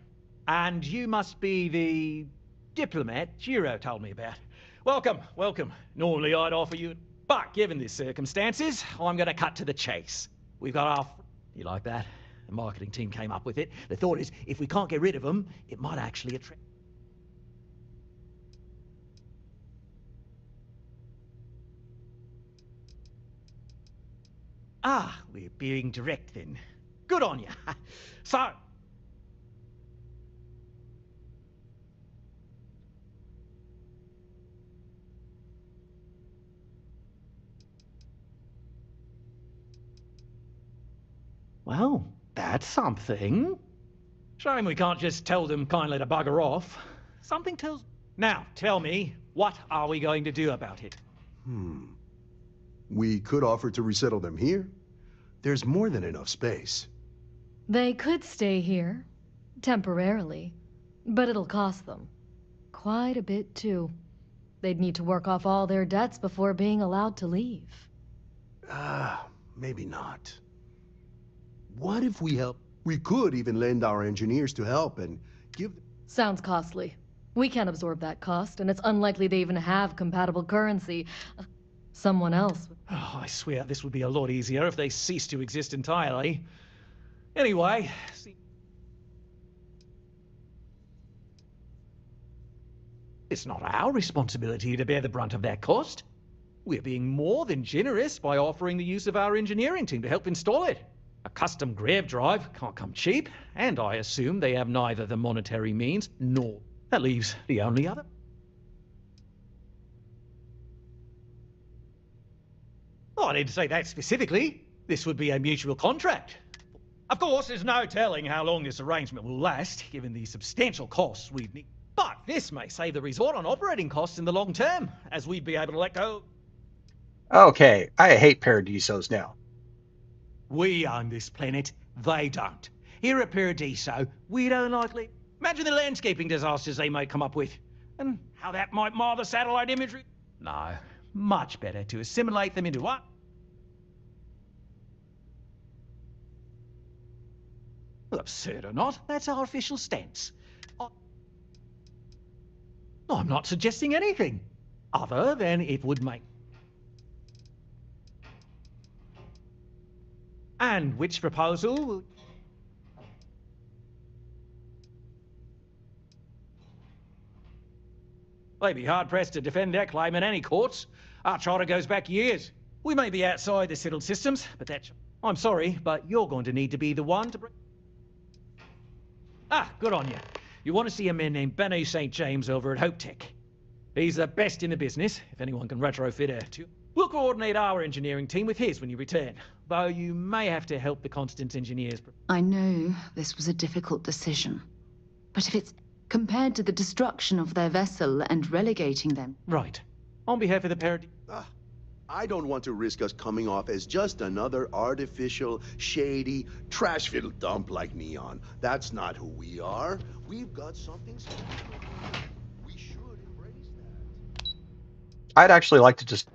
And you must be the diplomat Jiro told me about. Welcome, welcome. Normally I'd offer you, but given the circumstances, I'm going to cut to the chase. We've got our... You like that? The marketing team came up with it. The thought is, if we can't get rid of them, it might actually attract... Ah, we're being direct then. Good on you. So... Well, that's something. Shame we can't just tell them kindly to bugger off. Something tells... Now, tell me, what are we going to do about it? We could offer to resettle them here. There's more than enough space. They could stay here, temporarily, but it'll cost them. Quite a bit, too. They'd need to work off all their debts before being allowed to leave. Maybe not. What if we help? We could even lend our engineers to help and give... Sounds costly. We can't absorb that cost, and it's unlikely they even have compatible currency. Someone else... Oh, I swear this would be a lot easier if they ceased to exist entirely. Anyway... It's not our responsibility to bear the brunt of that cost. We're being more than generous by offering the use of our engineering team to help install it. A custom grav drive can't come cheap, and I assume they have neither the monetary means nor... That leaves the only other... Oh, I didn't say that specifically. This would be a mutual contract. Of course, there's no telling how long this arrangement will last, given the substantial costs we'd need. But this may save the resort on operating costs in the long term, as we'd be able to let go... Okay, I hate Paradisos now. We own this planet, they don't. Here at Paradiso, we don't likely... Imagine the landscaping disasters they might come up with, and how that might mar the satellite imagery. No, much better to assimilate them into what? Well, absurd or not, that's our official stance. I'm not suggesting anything, other than it would make... And which proposal will... They'd be hard-pressed to defend their claim in any courts. Our charter goes back years. We may be outside the settled systems, but that's... I'm sorry, but you're going to need to be the one to bring... Ah, good on you. You want to see a man named Benny St. James over at Hope Tech. He's the best in the business, if anyone can retrofit her to... We'll coordinate our engineering team with his when you return, though you may have to help the Constance engineers... I know this was a difficult decision, but if it's compared to the destruction of their vessel and relegating them... Right. On behalf of the Paradise... I don't want to risk us coming off as just another artificial, shady, trash-filled dump like Neon. That's not who we are. We've got something special. We should embrace that. I'd actually like to just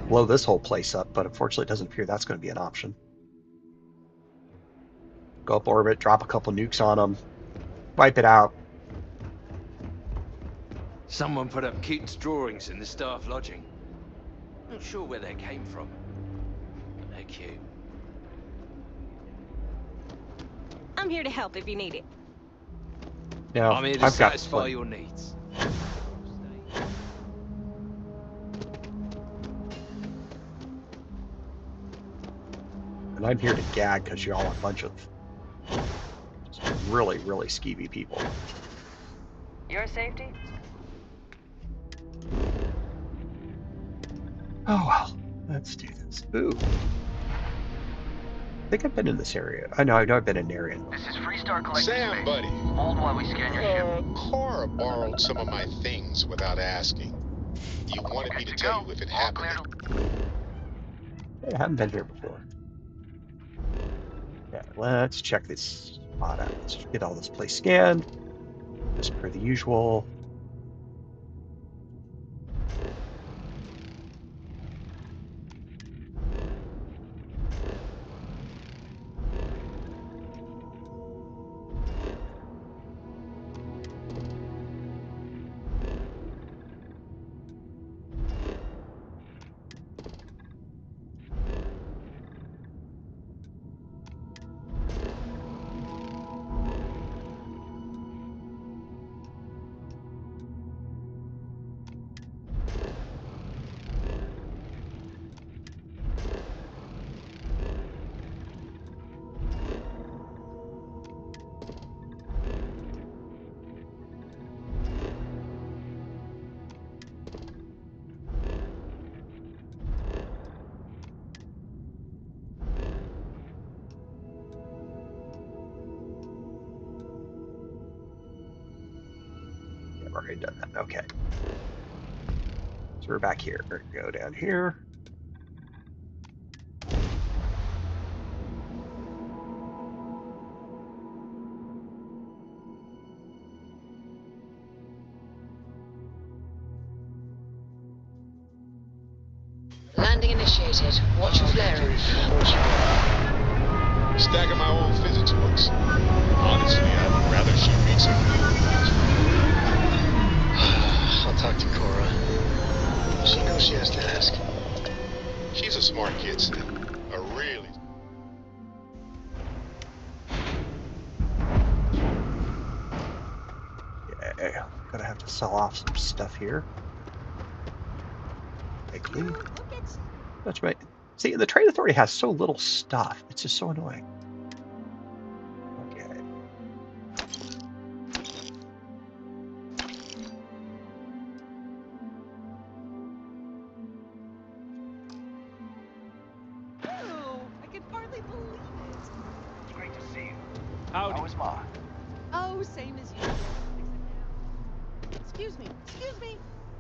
blow this whole place up, but unfortunately it doesn't appear that's going to be an option. Go up orbit, drop a couple nukes on them, wipe it out. Someone put up Keaton's drawings in the staff lodging. Not sure where they came from, but they're cute. I'm here to help if you need it. Yeah, I'm here to satisfy your needs. And I'm here to gag because you're all a bunch of just really, really skeevy people. Your safety? Oh well, let's do this. Ooh. I think I've been in this area. I know I've been in an area. This is Freestar Collective Sam, Space. buddy. Hold while we scan your ship. Cora borrowed some of my things without asking. You wanted me to tell you if it happened. I haven't been here before. Yeah, let's check this spot out. Let's get all this place scanned. Just per the usual. I've already done that. Okay. So we're back here. Go down here. Landing initiated. Watch for flaring. Stacking my old physics books. Honestly, I'd rather she read some new ones. I'll talk to Cora. She knows she has to ask. She's a smart kid still. A really... Yeah, gonna have to sell off some stuff here. Quickly. That's right. See, the Trade Authority has so little stuff. It's just so annoying. Okay. Oh, I can hardly believe it. It's great to see you. Howdy. How is Ma? Oh, same as you. Excuse me.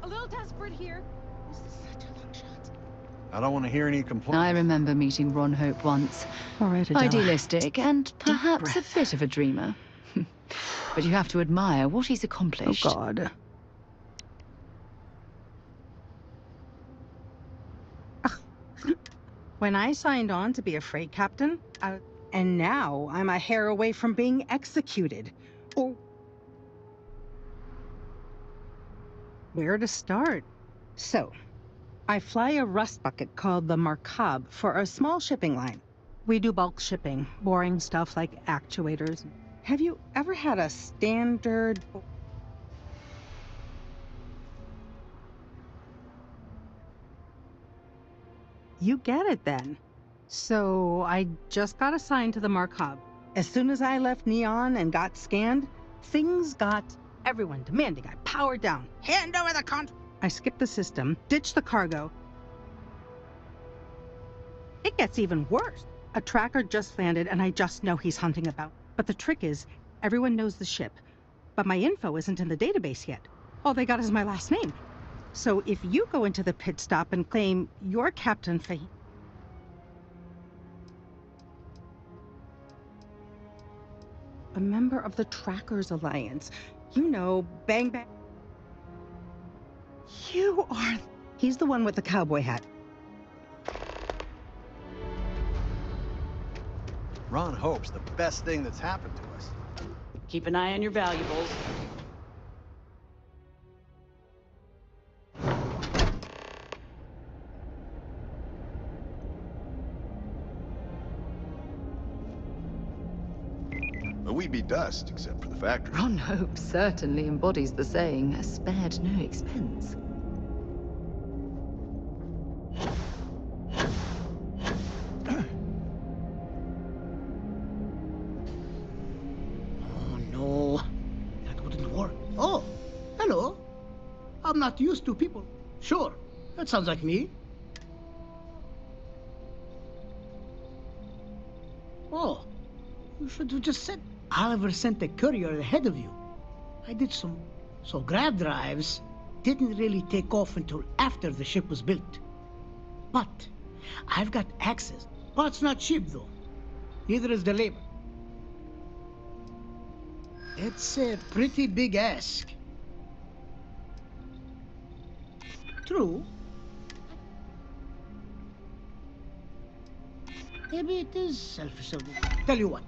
A little desperate here. This is such a long shot. I don't want to hear any complaints. I remember meeting Ron Hope once. All right, Adela. Idealistic and perhaps a breath. bit of a dreamer. But you have to admire what he's accomplished. Oh, God. When I signed on to be a freight captain, and now I'm a hair away from being executed. Or where to start? So, I fly a rust bucket called the Markab for a small shipping line. We do bulk shipping, boring stuff like actuators. Have you ever had a standard... You get it then. So I just got assigned to the Markab. As soon as I left Neon and got scanned, things got everyone demanding. I powered down. Hand over the contract. I skipped the system, ditched the cargo. It gets even worse. A tracker just landed and I just know he's hunting about. But the trick is, everyone knows the ship. But my info isn't in the database yet. All they got is my last name. So if you go into the pit stop and claim you're Captain Fahim, a member of the Trackers Alliance, you know, Bang Bang. You are... He's the one with the cowboy hat. Ron Hope's the best thing that's happened to us. Keep an eye on your valuables. But we'd be dust, except for the factory. Ron Hope certainly embodies the saying, spared no expense. Oh, no. That wouldn't work. Oh, hello. I'm not used to people. Sure, that sounds like me. Oh, you should have just said Oliver sent a courier ahead of you. I did some. So grab drives didn't really take off until after the ship was built. But I've got access. Part's not cheap, though. Neither is the labor. It's a pretty big ask. True. Maybe it is self-serving. Tell you what.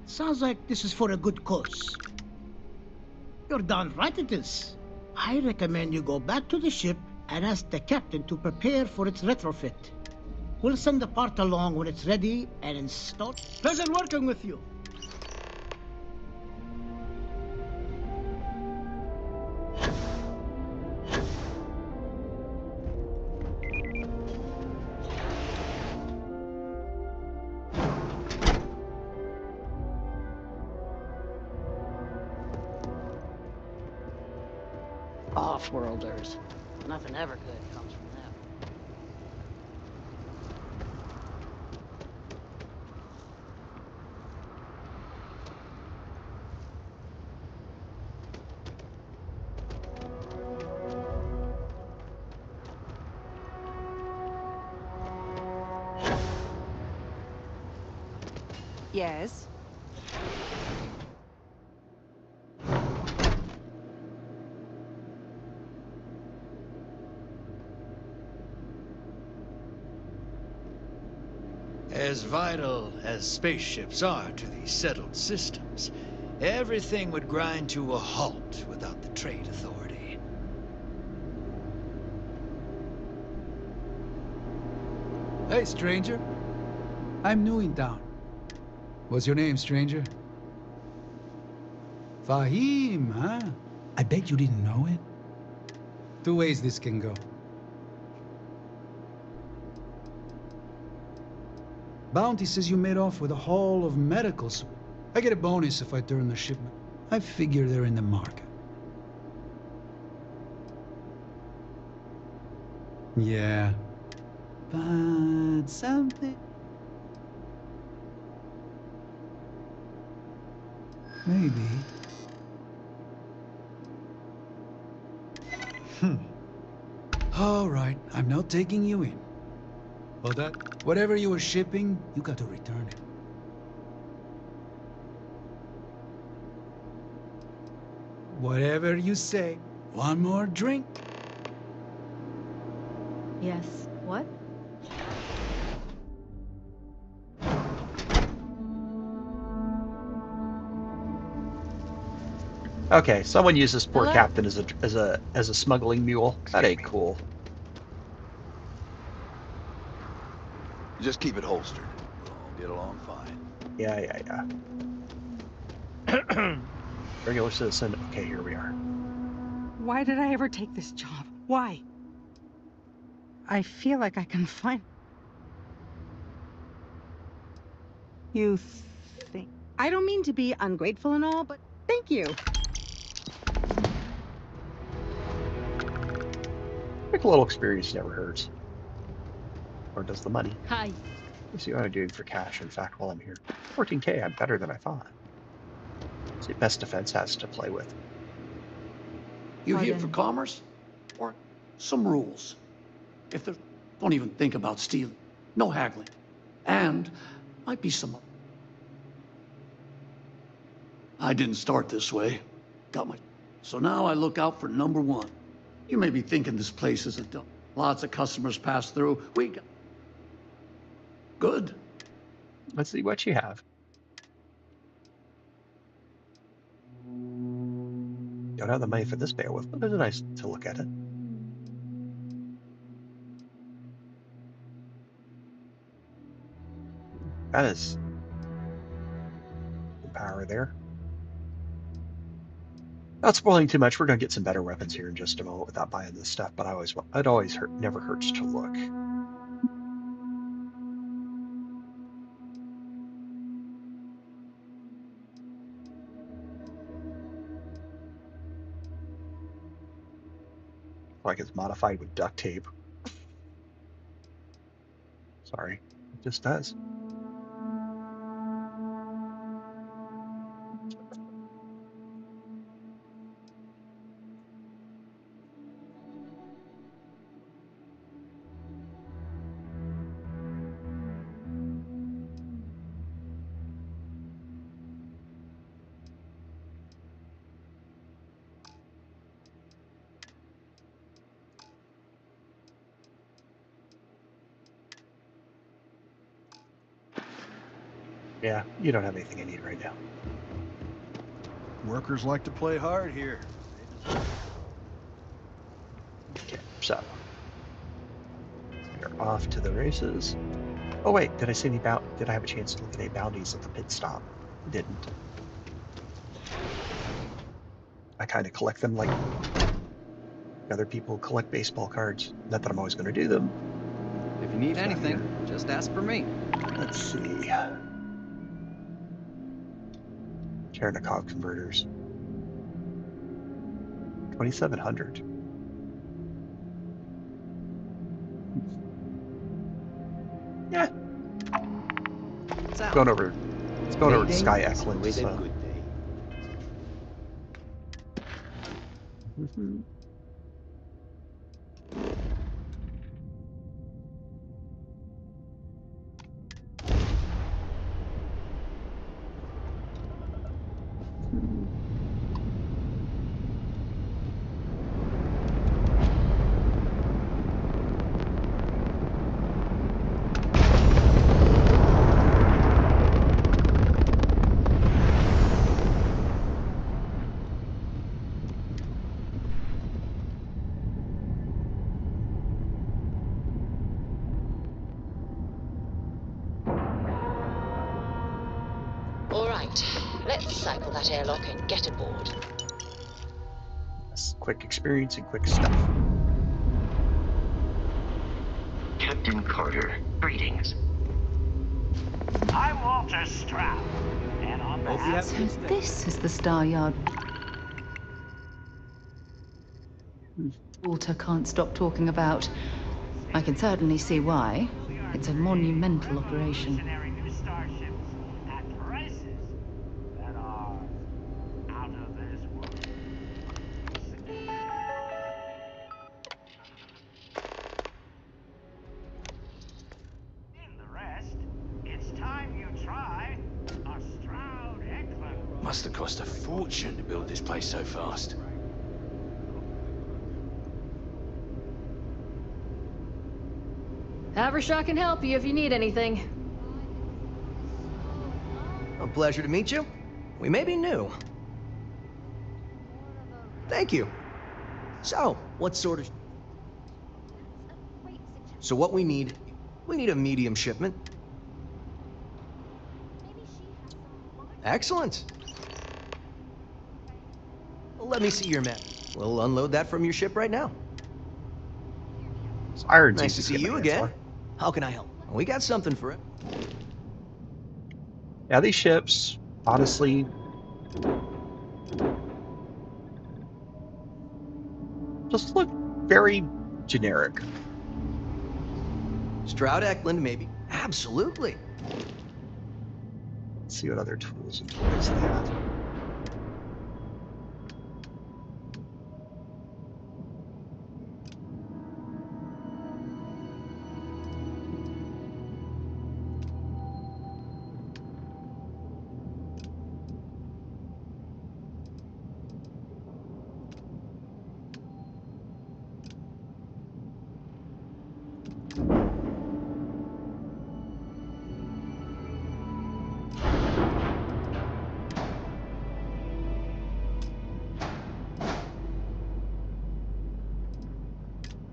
Sounds like this is for a good cause. You're darn right it is. I recommend you go back to the ship and ask the captain to prepare for its retrofit. We'll send the part along when it's ready and install. Pleasure working with you. Off-worlders. Nothing ever good comes from them. Yes. As vital as spaceships are to these settled systems, everything would grind to a halt without the Trade Authority. Hey, stranger. I'm new in town. What's your name, stranger? Fahim, huh? I bet you didn't know it. Two ways this can go. Bounty says you made off with a haul of medicals. I get a bonus if I turn the shipment. I figure they're in the market. Yeah. But something... Maybe. All right, I'm not taking you in. But that, whatever you were shipping, you got to return it. Whatever you say. One more drink? Yes. What? Okay, someone used this poor Hello? captain as a smuggling mule. That ain't cool. Just keep it holstered. We'll all get along fine. Yeah. Regular citizen. Okay, here we are. Why did I ever take this job? Why? I feel like I can find... You think... I don't mean to be ungrateful and all, but thank you. I think a little experience never hurts. Or does the money? Hi. Let's see what I'm doing for cash, in fact, while I'm here. 14K, I'm better than I thought. Let's see what best defense has to play with. You here for commerce? Or some rules? If there... Don't even think about stealing. No haggling. And might be some... I didn't start this way. Got my... So now I look out for number one. You may be thinking this place is a dump. Lots of customers pass through. We got... Good. Let's see what you have. Don't have the money for this beowulf, but it's nice to look at it. That is some power there. Not spoiling too much. We're gonna get some better weapons here in just a moment without buying this stuff. But it always never hurts to look. Like it's modified with duct tape. Sorry, it just does. Yeah, you don't have anything I need right now. Workers like to play hard here. Okay, so we're off to the races. Oh wait, did I see any did I have a chance to look at any bounties at the pit stop? I didn't. I kind of collect them like other people collect baseball cards. Not that I'm always going to do them. If you need anything, just ask for me. Let's see. Cherenkov converters. 2,700. Yeah. It's going over. It's going over to Sky Eklund. So. Right. Let's cycle that airlock and get aboard. That's quick experience and quick stuff. Captain Carter, greetings. I'm Walter Stroud, and on behalf So this is the Star Yard. Walter can't stop talking about. I can certainly see why. It's a monumental operation. new starships at prices that are out of this world. In the rest, it's time you try a Stroud Eklund. Must have cost a fortune to build this place so fast. Havershaw can help you if you need anything. A pleasure to meet you. We may be new. Thank you. So, what sort of... So what we need a medium shipment. Excellent. Well, let me see your map. We'll unload that from your ship right now. Nice to see you again. How can I help? We got something for it. Yeah, these ships, honestly, just look very generic. Stroud Eklund, maybe. Absolutely. Let's see what other tools and toys they have.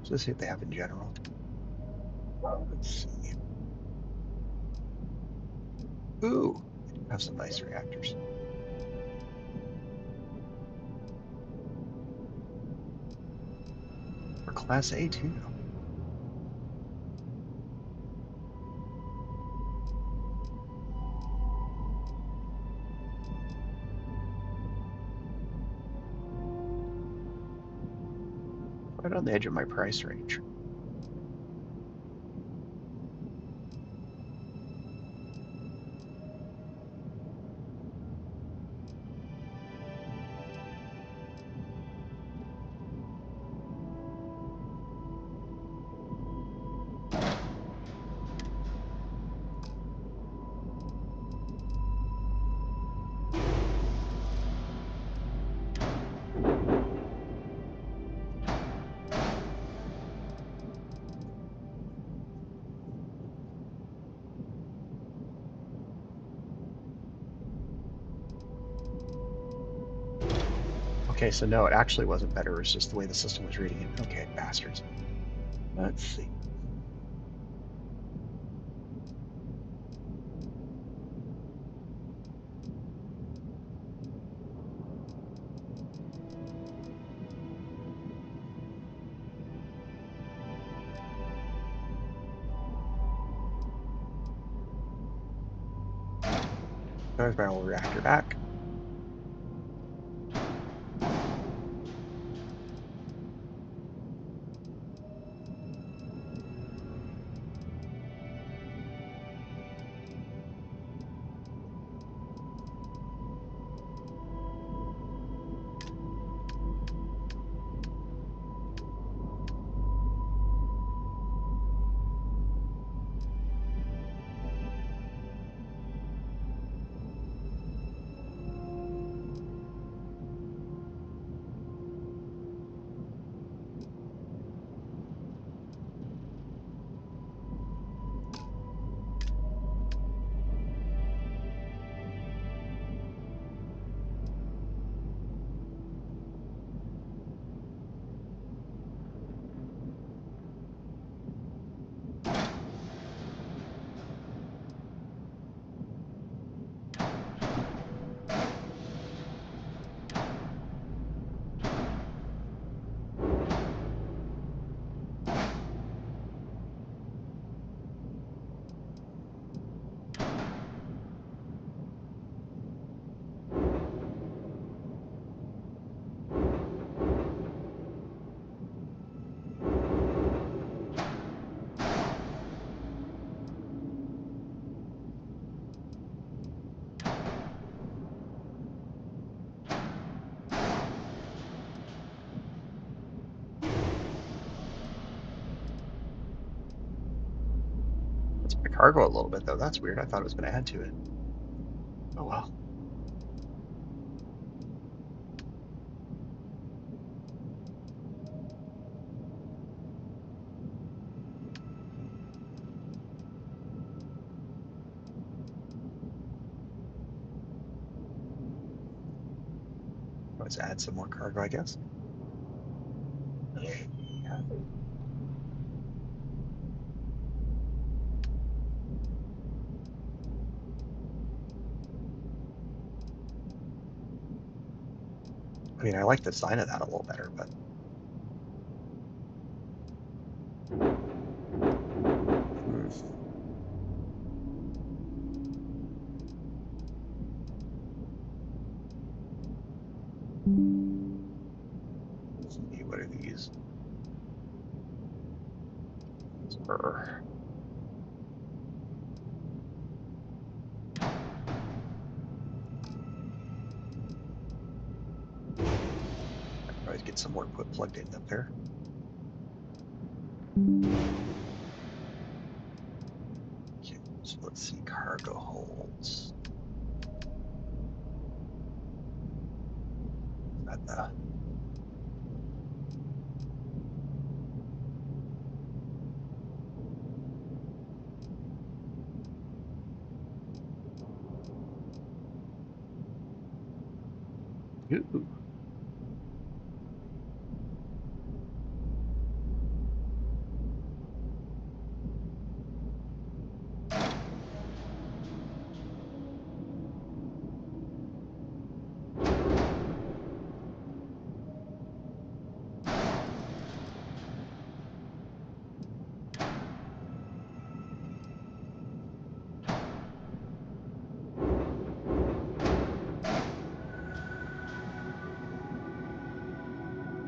Let's see what they have in general. Let's see. Ooh, have some nice reactors. For Class A too. Right on the edge of my price range. Okay, so no, it actually wasn't better. It was just the way the system was reading it. Okay, bastards. Let's see. There's my old reactor back. The cargo a little bit, though. That's weird. I thought it was going to add to it. Oh, well. Let's add some more cargo, I guess. Yeah. I mean, I like the design of that a little better, but let's see, what are these? I'd probably get some more plugged in up there. Okay, so let's see, cargo holds. Got the ooh.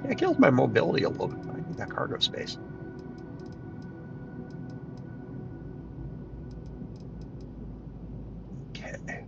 It kills my mobility a little bit. I need that cargo space. Okay.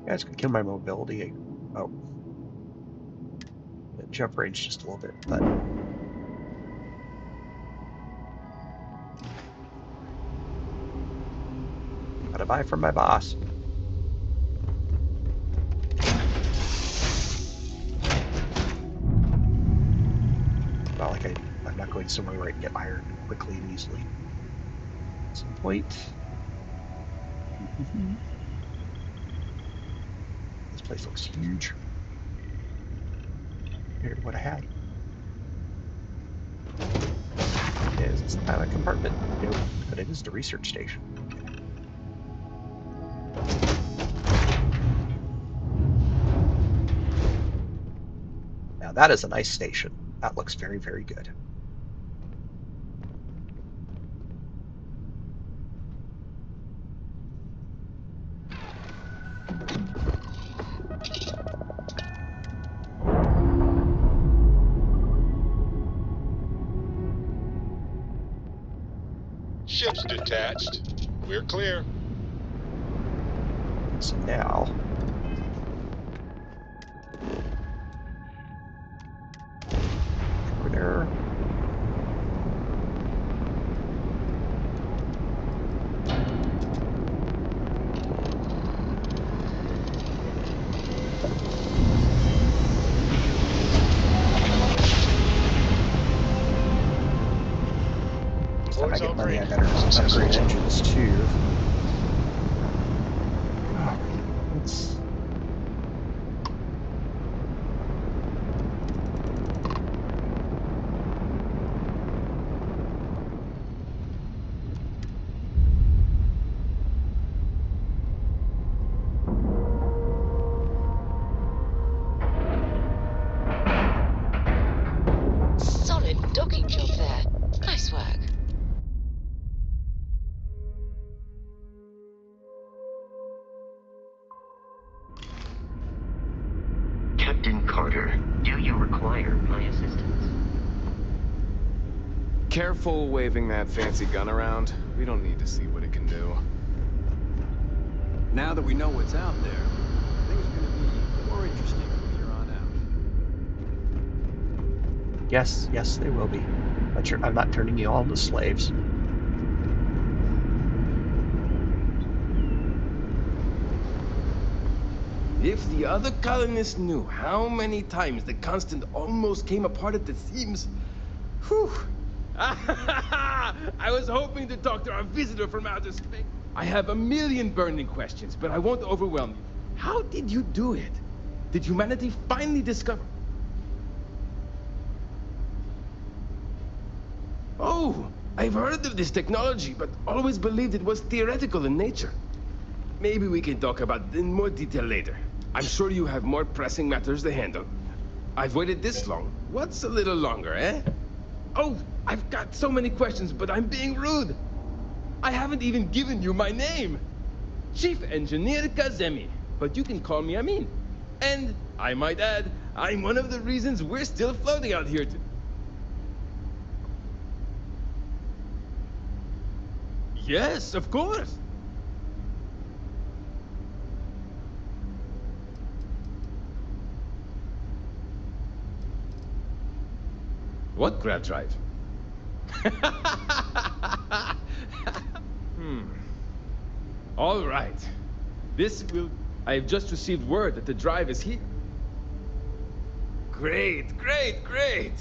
Yeah, it's gonna kill my mobility. Oh, jump range just a little bit, but gotta buy from my boss. Not like I'm not going somewhere where I can get iron quickly and easily. At some point. This place looks huge compared to what I had. Is this not a compartment? Nope, but it is the research station. Now that is a nice station. That looks very, very good. Ship's detached. We're clear. So now, over there. Next time I get money, I better upgrade engines too. Let's you require my assistance? Careful waving that fancy gun around. We don't need to see what it can do. Now that we know what's out there, things are going to be more interesting from here on out. Yes, yes, they will be. But I'm not turning you all into slaves. If the other colonists knew how many times the Constant almost came apart at the seams... Whew! I was hoping to talk to our visitor from outer space. I have a million burning questions, but I won't overwhelm you. How did you do it? Did humanity finally discover... Oh, I've heard of this technology, but always believed it was theoretical in nature. Maybe we can talk about it in more detail later. I'm sure you have more pressing matters to handle. I've waited this long. What's a little longer, eh? Oh, I've got so many questions, but I'm being rude. I haven't even given you my name. Chief Engineer Kazemi, but you can call me Amin. And, I might add, I'm one of the reasons we're still floating out here today. Yes, of course. What grab drive? All right. This will... I have just received word that the drive is here. Great, great, great.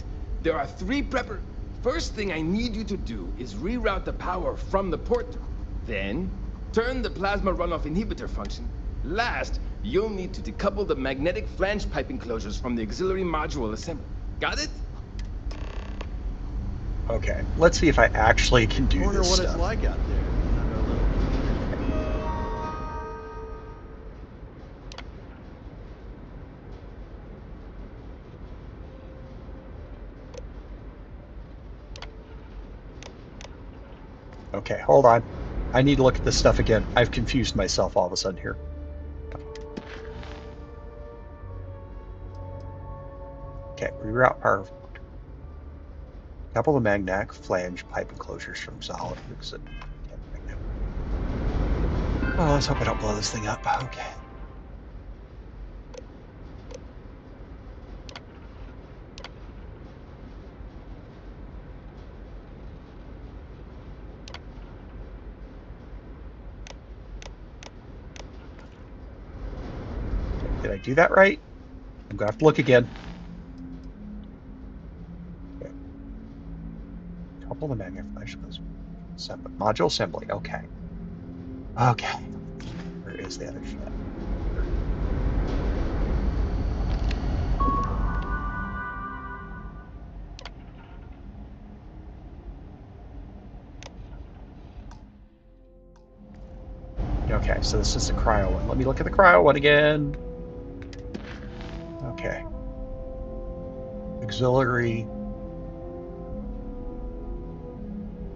There are 3 prepper... First thing I need you to do is reroute the power from the port. Then, turn the plasma runoff inhibitor function. Last, you'll need to decouple the magnetic flange pipe enclosures from the auxiliary module assembly. Got it? Okay, let's see if I actually can do I wonder this what stuff. it's like out there. Okay, hold on. I need to look at this stuff again. I've confused myself all of a sudden here. Okay, reroute power. Couple the magnetic flange pipe enclosures from solid. Oh, let's hope I don't blow this thing up. Okay. Did I do that right? I'm gonna have to look again. Okay. Couple the magnetic flange module assembly. Okay. Okay. Where is the other shit? Okay, so this is the cryo one. Let me look at the cryo one again. Okay. Auxiliary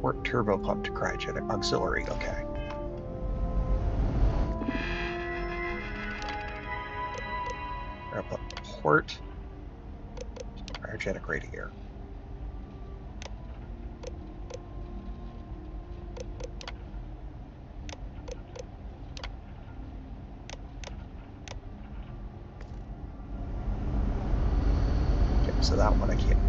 port turbo pump to cryogenic auxiliary. Okay. Wrap up port cryogenic radiator. So that one I can't.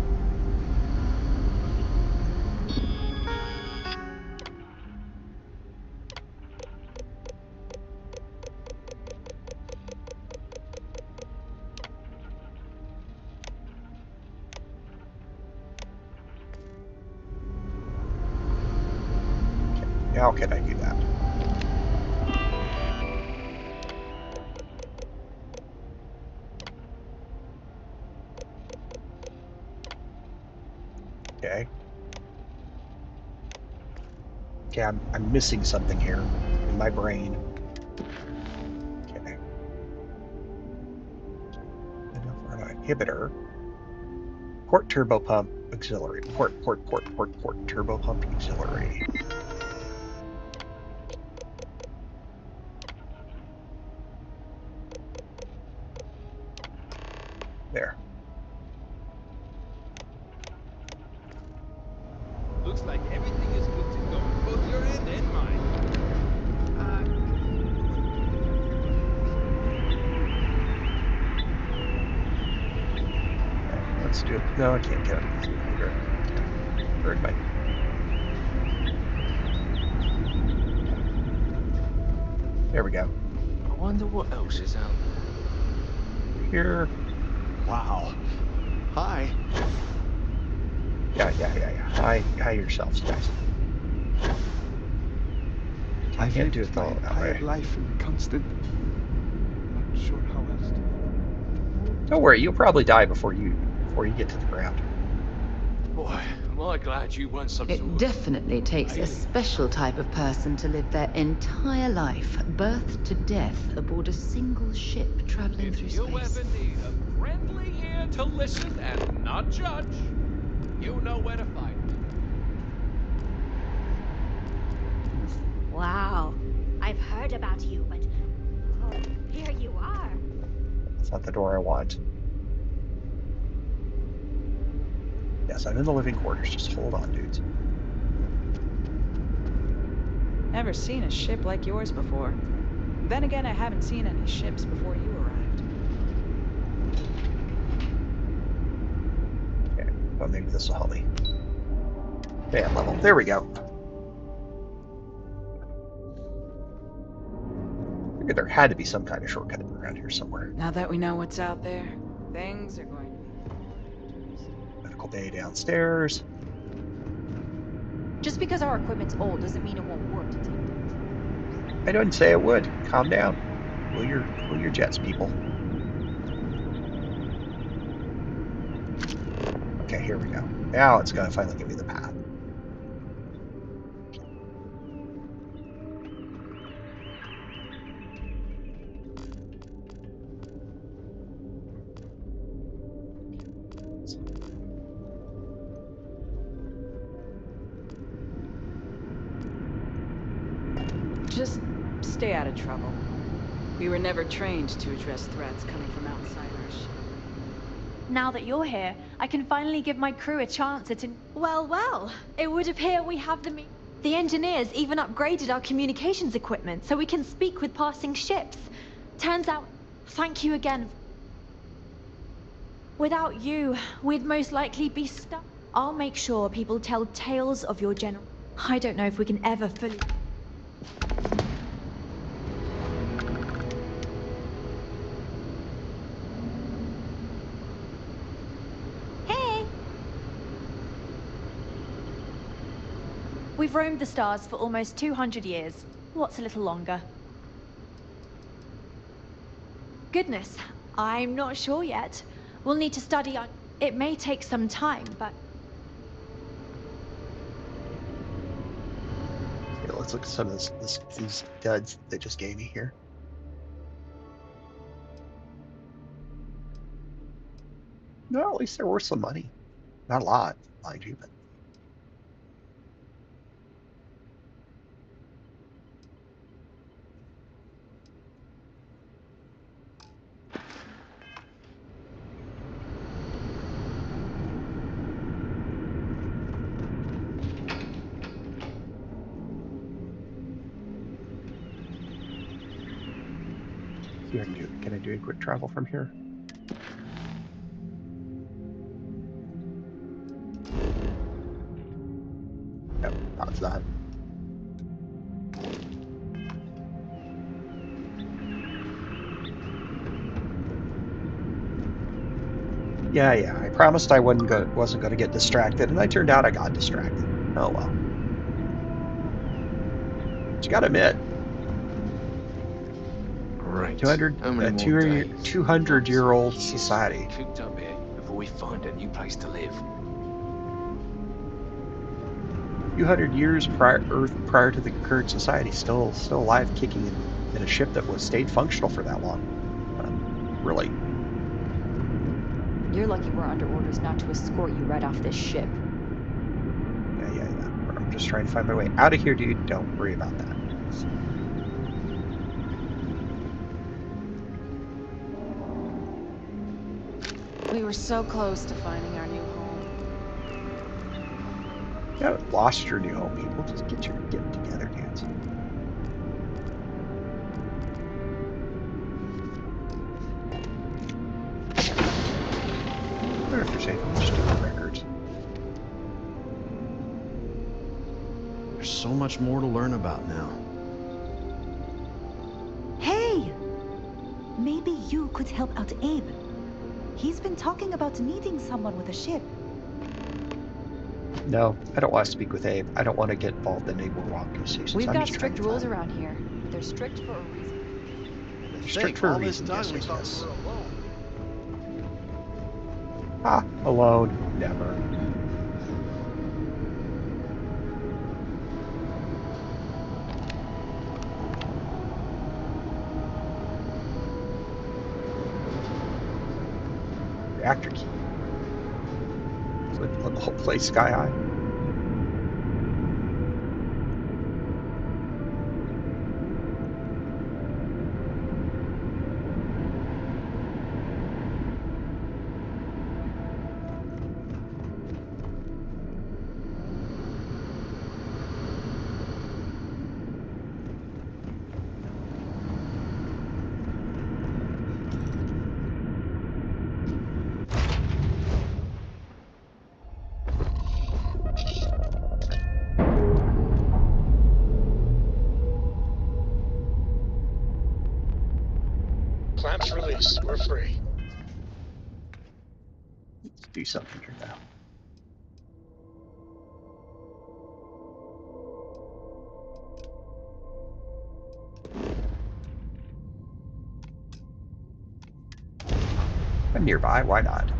Okay. How can I do that? Okay. Okay, I'm missing something here in my brain. Okay. Enough for an inhibitor. Port turbo pump auxiliary. Port turbo pump auxiliary. There. let's do it. No, I can't get it. Where am I? There we go. I wonder what else is out there. Here. Wow. Hi. Yeah. Hi yourselves, guys. I can't do it all that way. Life in constant. Not sure how else to. Don't worry, you'll probably die before you get to the ground. Boy, am I glad you weren't some It definitely takes a special type of person to live their entire life, birth to death, aboard a single ship traveling through You space. ever need a friendly ear to listen and not judge, you know where to find me. Wow. I've heard about you, but oh, here you are. That's not the door I want. Yes, I'm in the living quarters. Just hold on, dudes. Never seen a ship like yours before. Then again, I haven't seen any ships before you arrived. Okay, well, maybe this will help me. Band level. There we go. Figured there had to be some kind of shortcut around here somewhere. Now that we know what's out there, things are going to be... Medical bay downstairs. Just because our equipment's old doesn't mean it won't work to take. I didn't say it would. Calm down. Cool your jets, people. Okay, here we go. Now it's gonna finally give me the path. Just stay out of trouble. We were never trained to address threats coming from outside our ship. Now that you're here, I can finally give my crew a chance at Well, it would appear we have the engineers even upgraded our communications equipment so we can speak with passing ships. Turns out, thank you again. Without you, we'd most likely be stuck. I'll make sure people tell tales of your general. I don't know if we can ever fully... We've roamed the stars for almost 200 years. What's a little longer? Goodness, I'm not sure yet. We'll need to study on... It may take some time, but... Okay, let's look at some of these duds they just gave me here. No, at least they're worth some money. Not a lot, mind you, but... Can I do a quick travel from here? No, that's not. Yeah, I promised I wasn't going to get distracted, and I turned out I got distracted. Oh well. But you got to admit, Right. 200-year-old society. Cooped up here before we find a new place to live. 200 years prior to the current society, still alive, kicking in a ship that stayed functional for that long. Really. You're lucky we're under orders not to escort you right off this ship. Yeah. I'm just trying to find my way out of here, dude. Don't worry about that. We were so close to finding our new home. You haven't lost your new home, people. Just get it together, dudes. I wonder if there's anything much more to learn about now. Hey! Maybe you could help out Abe. He's been talking about needing someone with a ship. No, I don't want to speak with Abe. I don't want to get involved in any war conversations. We've I'm got just trying strict to rules find- around here. They're strict for a reason. Strict for a reason, yes, yes, yes. Ah, alone, never. Reactor key. Let the whole place sky high. Clamps released. We're free. Let's do something here now. I'm nearby, why not?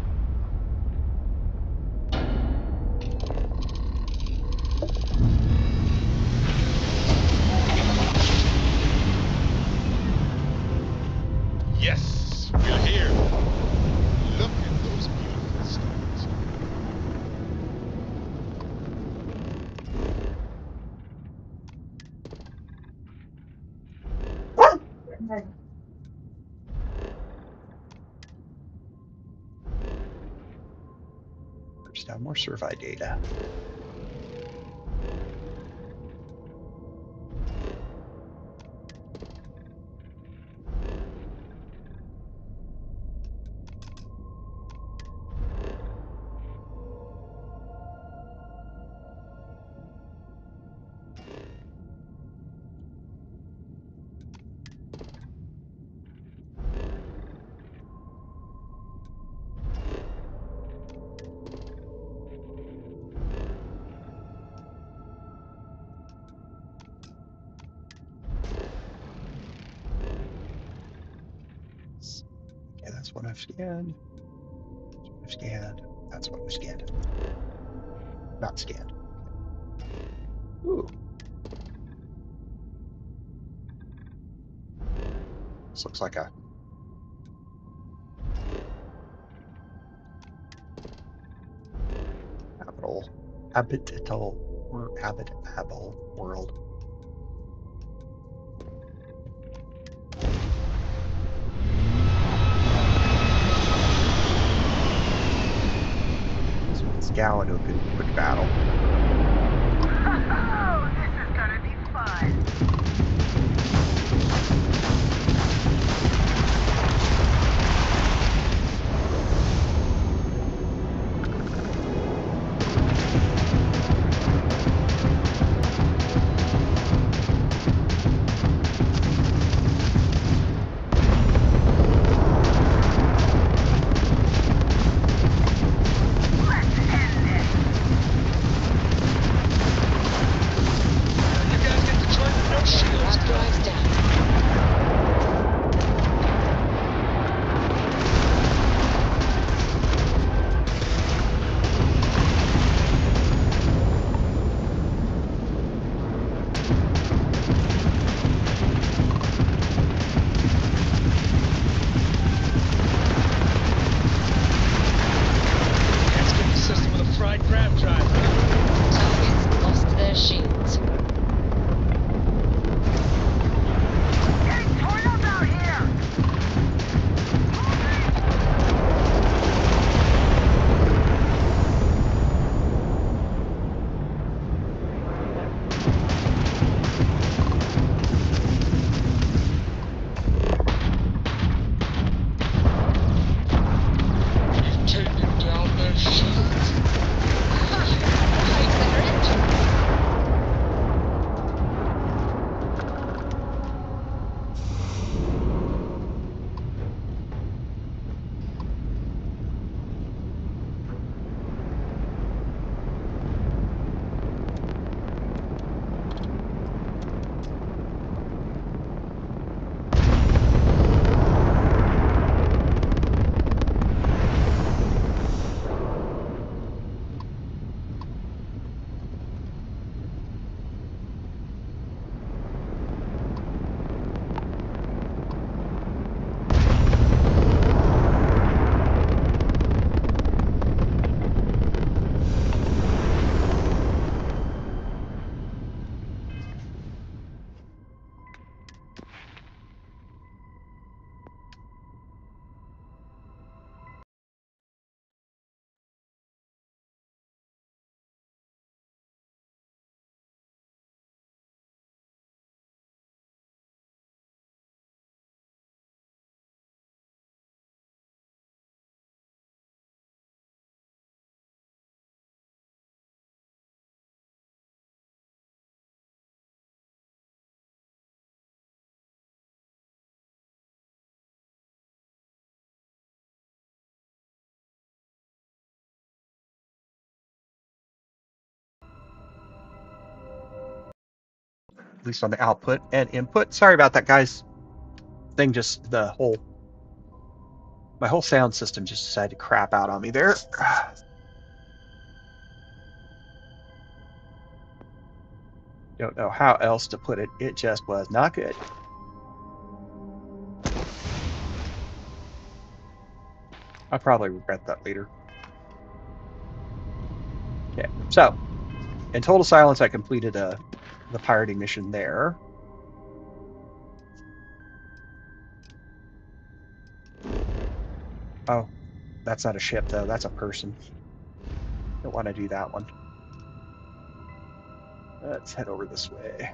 Yes, we're here. Look at those beautiful stars. There's now more survey data. Okay, that's what I've scanned. That's what I've scanned. That's what I've scanned. Not scanned. Ooh. This looks like a habitable world. So let's go into a good quick battle. Oh, this is gonna be fun. Let's end this. at least on the output and input. Sorry about that, guys. Thing just my whole sound system just decided to crap out on me there. Don't know how else to put it. It just was not good. I'll probably regret that later. Okay, so in total silence, I completed the pirating mission there. Oh, that's not a ship though. That's a person. Don't want to do that one. Let's head over this way.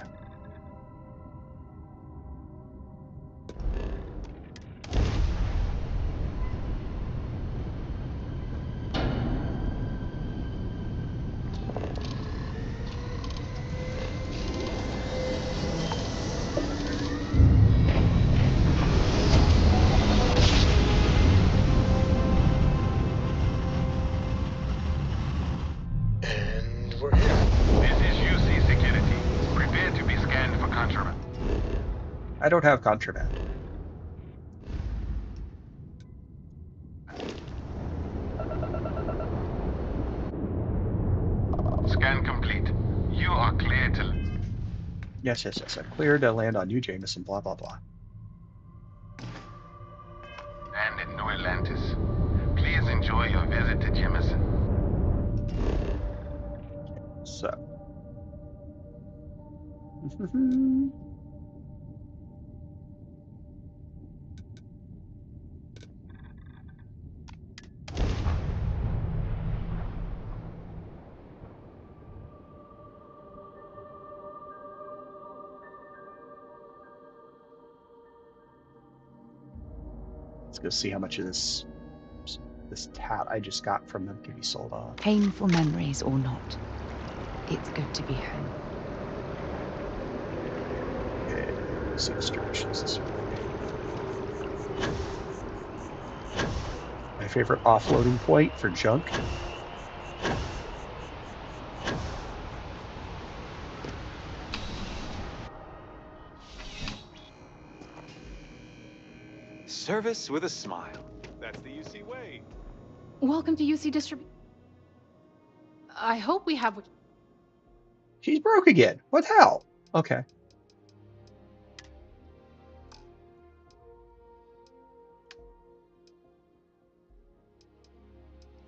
I don't have contraband. Scan complete. You are clear to... Yes. I'm clear to land on New Jameson, blah, blah, blah. And in New Atlantis. Please enjoy your visit to Jameson. So. Let's go see how much of this tat I just got from them can be sold off. Painful memories or not, it's good to be home. Okay, let's see what directions this way. My favorite offloading point for junk. Service with a smile. That's the UC way. Welcome to UC Distribution. I hope we have what... She's broke again. What the hell? Okay.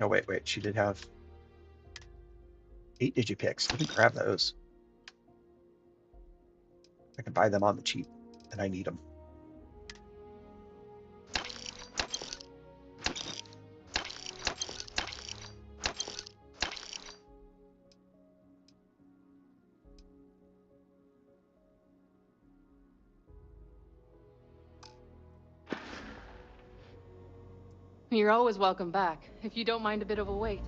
Oh, wait. She did have 8 digipicks. Let me grab those. I can buy them on the cheap, and I need them. You're always welcome back, if you don't mind a bit of a wait.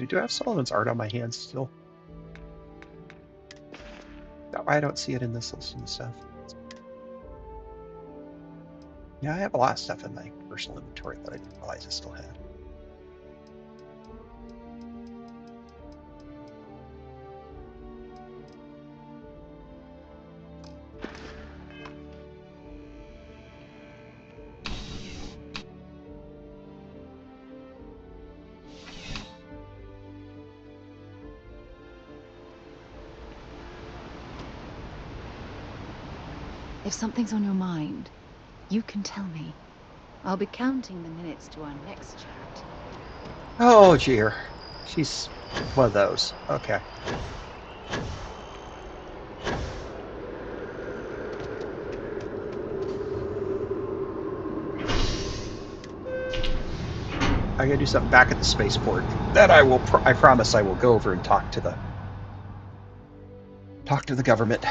Do I have Solomon's art on my hands still? That why I don't see it in this list and stuff. Yeah, I have a lot of stuff in my personal inventory that I didn't realize I still had. If something's on your mind, you can tell me. I'll be counting the minutes to our next chat. Oh, dear. She's one of those. Okay. I gotta do something back at the spaceport. That I promise I will go over and talk to the government.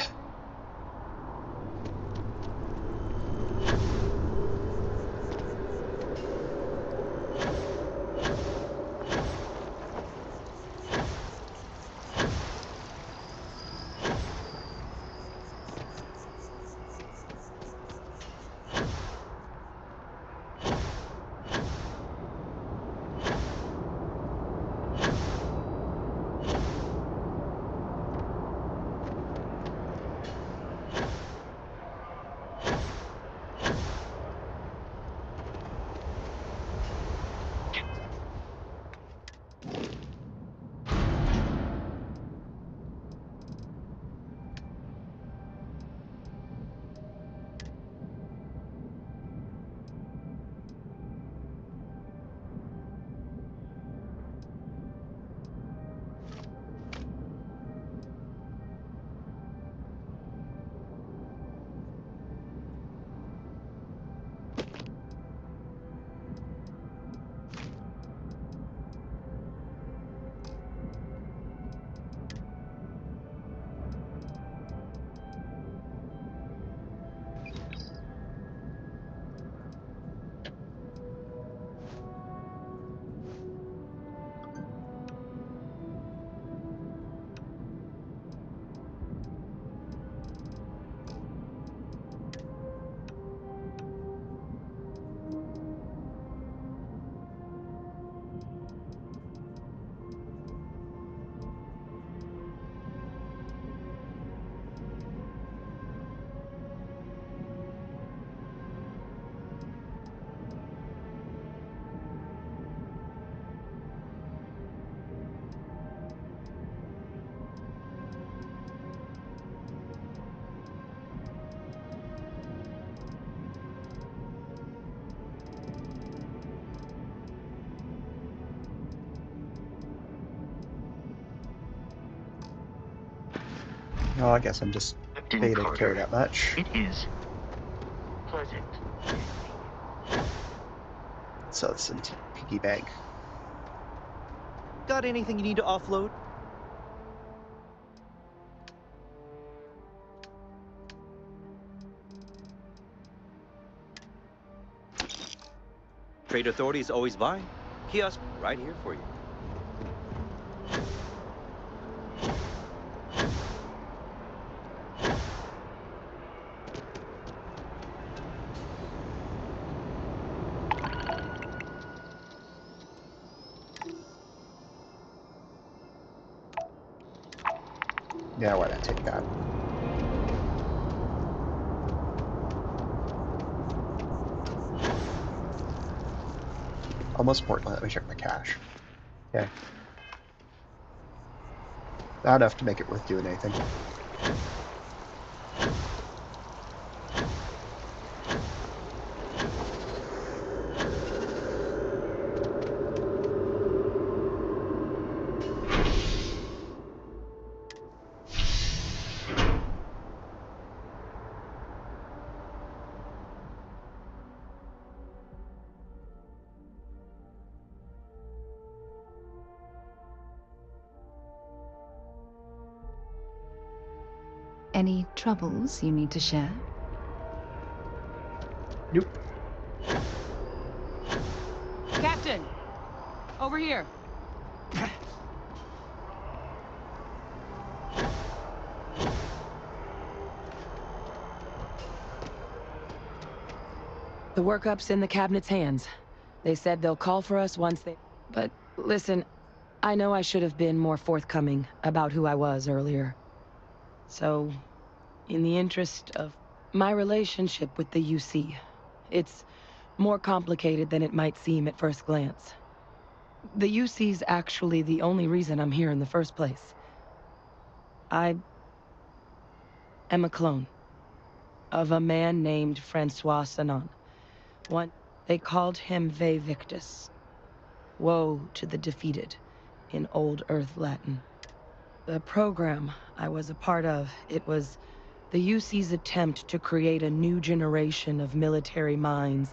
Well, I guess I'm just beta to care that much. It is pleasant. So it's in piggy bank. Got anything you need to offload? Trade authorities always buying. Kiosk right here for you. Yeah, why not take that? Almost Portland. Let me check my cash. Okay. Not enough to make it worth doing anything. Any troubles you need to share? Nope. Captain! Over here. The workup's in the cabinet's hands. They said they'll call for us once they... But listen, I know I should have been more forthcoming about who I was earlier. So, in the interest of my relationship with the UC, it's more complicated than it might seem at first glance. The UC's actually the only reason I'm here in the first place. I am a clone of a man named Francois Sanon. They called him Ve Victus. Woe to the defeated, in Old Earth Latin. The program I was a part of, it was the UC's attempt to create a new generation of military minds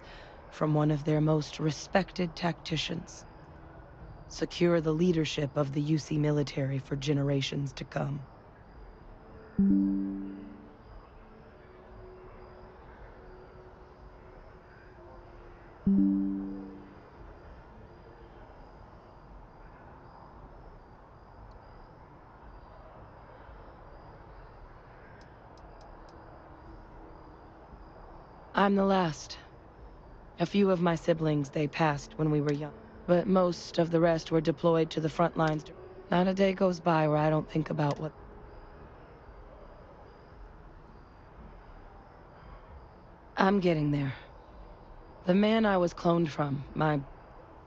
from one of their most respected tacticians. secure the leadership of the UC military for generations to come. I'm the last. A few of my siblings, they passed when we were young, but most of the rest were deployed to the front lines. Not a day goes by where I don't think about what... I'm getting there. The man I was cloned from, my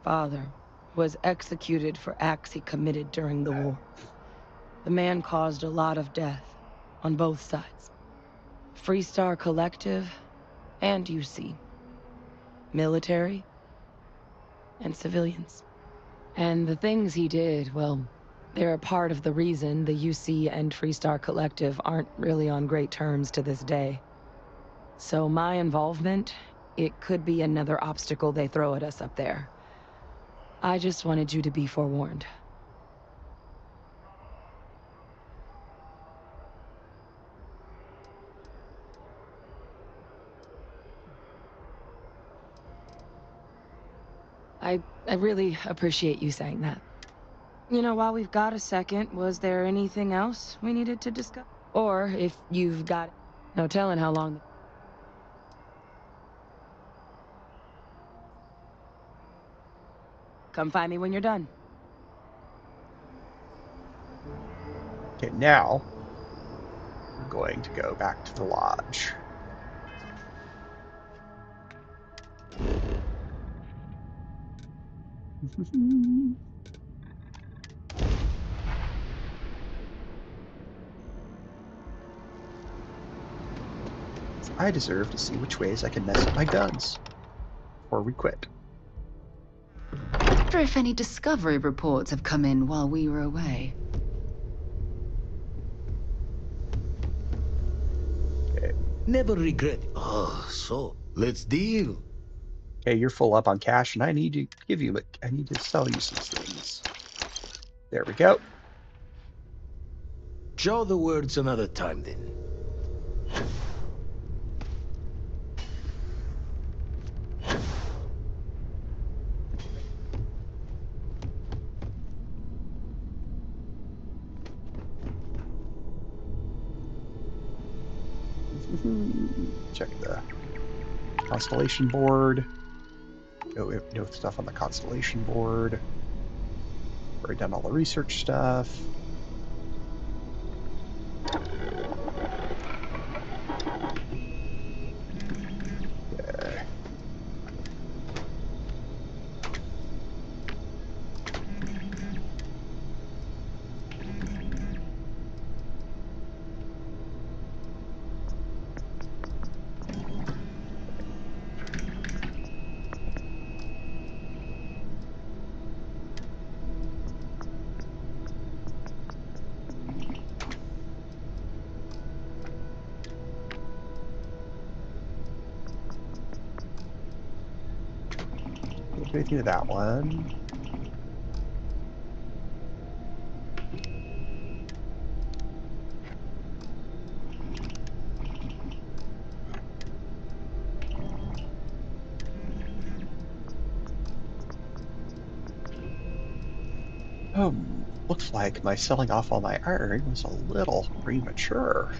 father, was executed for acts he committed during the war. The man caused a lot of death, on both sides. Freestar Collective, and UC. Military, and civilians. And the things he did, well, they're a part of the reason the UC and Freestar Collective aren't really on great terms to this day. So my involvement, it could be another obstacle they throw at us up there. I just wanted you to be forewarned. I really appreciate you saying that. You know, while we've got a second, was there anything else we needed to discuss? Or if you've got no telling how long... Come find me when you're done. Okay, now I'm going to go back to the lodge. I deserve to see which ways I can mess up my guns before we quit. I wonder if any discovery reports have come in while we were away. Okay. Never regret. Oh, so let's deal. Okay, you're full up on cash, and I need to give you I need to sell you some things. There we go. Show the words another time, then. Check the constellation board. No stuff on the constellation board. Already done all the research stuff. Okay. Go through that one. Looks like my selling off all my iron was a little premature.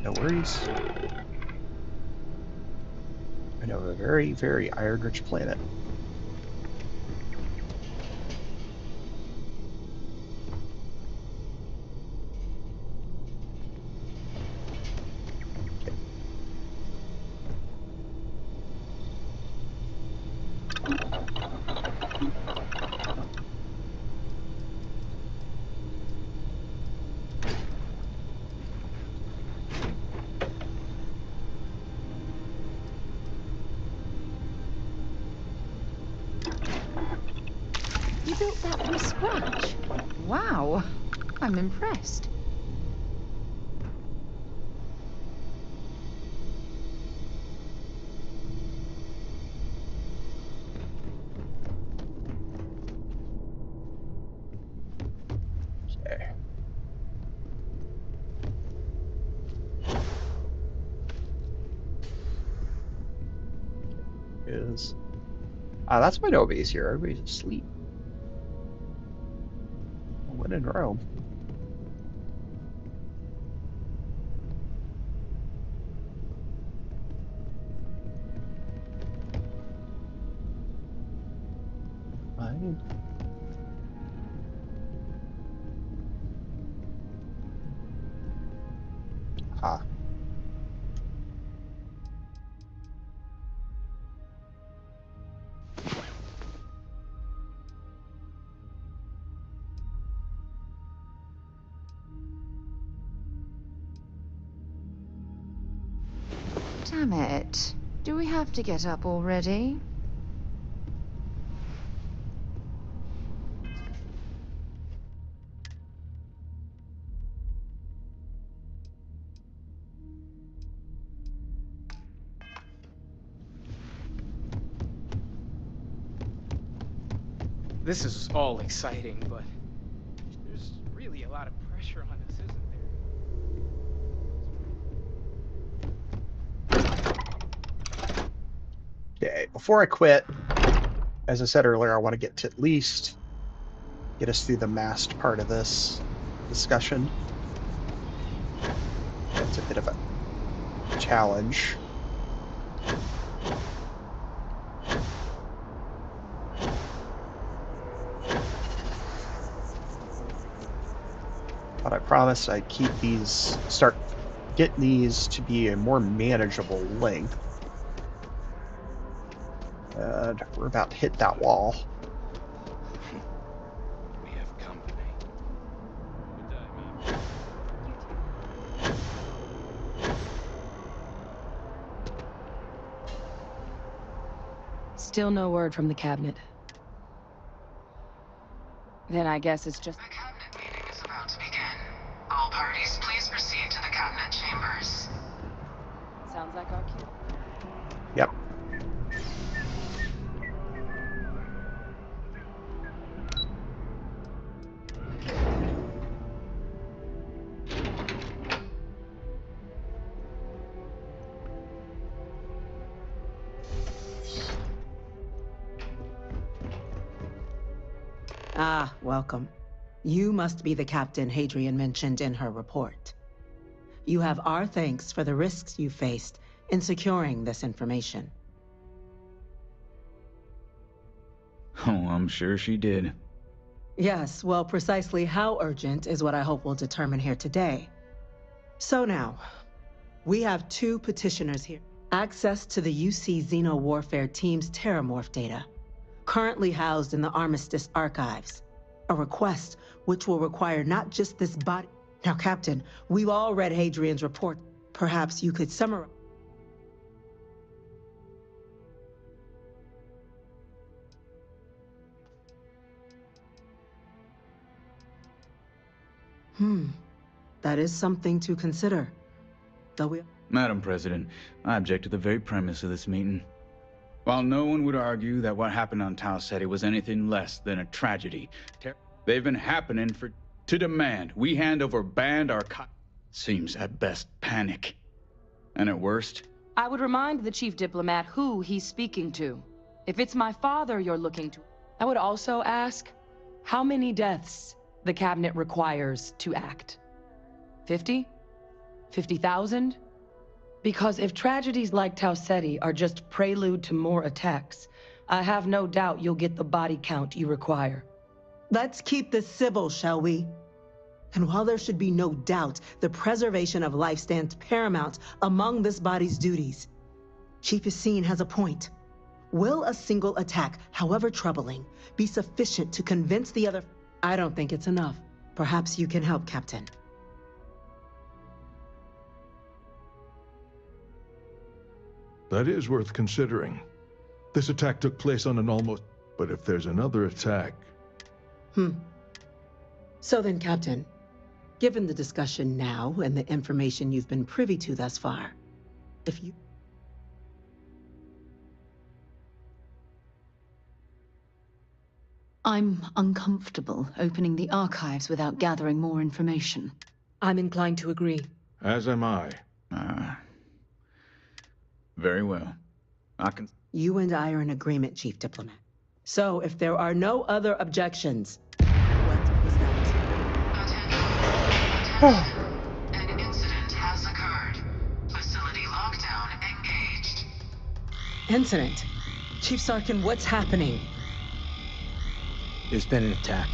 No worries. I know a very, very iron-rich planet. You built that from scratch? Wow. I'm impressed. Okay. Is that's why nobody's here. Everybody's asleep. When in Rome. Fine. Ah. Damn it. Do we have to get up already? This is all exciting, but there's really a lot of pressure on us, isn't there? Okay, before I quit, as I said earlier, I want to get to at least get us through the masked part of this discussion. It's a bit of a challenge. But I promised I'd keep these, start getting these to be a more manageable length. And we're about to hit that wall. We have company. Still no word from the cabinet. Then I guess it's just... The cabinet meeting is about to begin. All parties, please proceed to the cabinet chambers. Sounds like our cue. Yep. Ah, welcome. You must be the captain Hadrian mentioned in her report. You have our thanks for the risks you faced in securing this information. Oh, I'm sure she did. Yes, well, precisely how urgent is what I hope we'll determine here today. So now, we have two petitioners here. Access to the UC Xeno Warfare Team's Terrormorph data, currently housed in the Armistice archives. A request which will require not just this body... Now, Captain, we've all read Hadrian's report. Perhaps you could summarize... That is something to consider. Though we... Madam President, I object to the very premise of this meeting. While no one would argue that what happened on Tau Ceti was anything less than a tragedy, they've been happening to demand we hand over banned archive. Seems at best panic. And at worst... I would remind the chief diplomat who he's speaking to. If it's my father you're looking to... I would also ask how many deaths the cabinet requires to act. 50? 50,000? Because if tragedies like Tau Ceti are just prelude to more attacks, I have no doubt you'll get the body count you require. Let's keep this civil, shall we? And while there should be no doubt, the preservation of life stands paramount among this body's duties. Chief Yassine has a point. Will a single attack, however troubling, be sufficient to convince the other... I don't think it's enough. Perhaps you can help, Captain. That is worth considering. This attack took place on an almost... But if there's another attack... So then, Captain, Given the discussion now and the information you've been privy to thus far, if you... I'm uncomfortable opening the archives without gathering more information. I'm inclined to agree. As am I. Very well. I can... You and I are in agreement, Chief Diplomat. So, if there are no other objections, what was that? An incident has occurred. Facility lockdown engaged. Incident? Chief Sarkin, what's happening? There's been an attack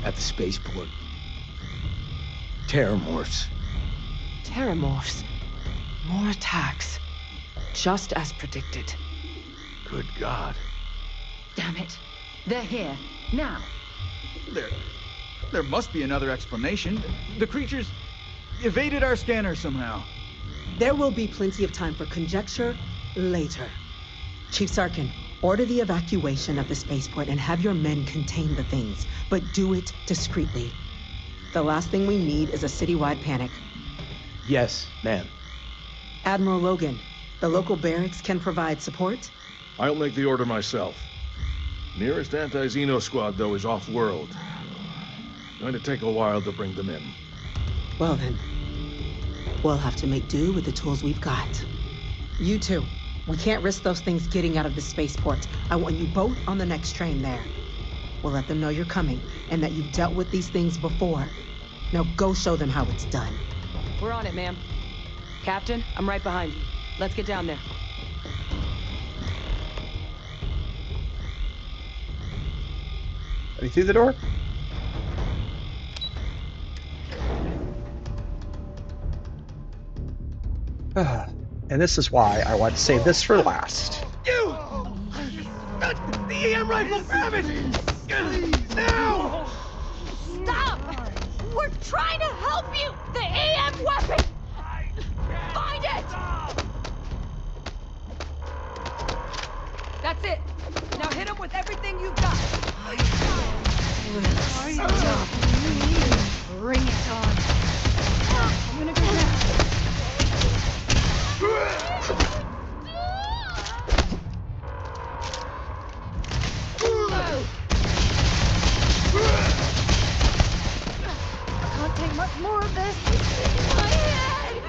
at the spaceport. Terrormorphs. Terrormorphs. More attacks. Just as predicted. Good God. Damn it. They're here. Now. There must be another explanation. The creatures evaded our scanner somehow. There will be plenty of time for conjecture later. Chief Sarkin, order the evacuation of the spaceport and have your men contain the things, but do it discreetly. The last thing we need is a citywide panic. Yes, ma'am. Admiral Logan, the local barracks can provide support? I'll make the order myself. Nearest anti-Xeno squad, though, is off-world. Going to take a while to bring them in. Well then, we'll have to make do with the tools we've got. You two, we can't risk those things getting out of the spaceport. I want you both on the next train there. We'll let them know you're coming, and that you've dealt with these things before. Now go show them how it's done. We're on it, ma'am. Captain, I'm right behind you. Let's get down there. Are you through the door? And this is why I want to save this for last. You! The EM rifle, grab it! Now! Stop! We're trying to help you! The AM weapon! Find it! That's it. Now hit him with everything you've got. Stop. Bring it on. I'm gonna go now. Can't take much more of this. My head!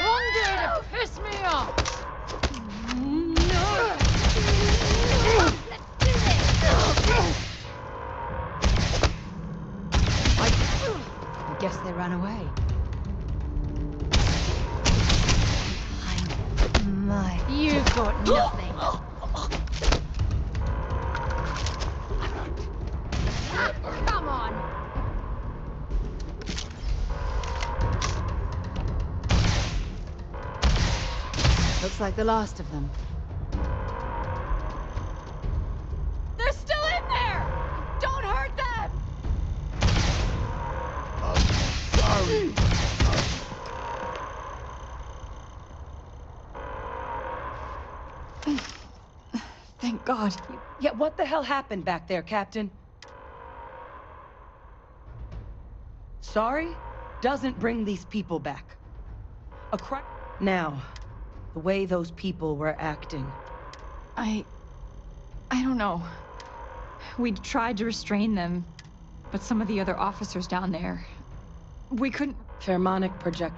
One day to piss me off. I guess they ran away. You've got nothing. Come on. Looks like the last of them. They're still in there! Don't hurt them! Sorry. Thank God. Yeah, what the hell happened back there, Captain? Sorry doesn't bring these people back. Now, the way those people were acting. I don't know. We tried to restrain them, but some of the other officers down there, we couldn't... Pheromonic project.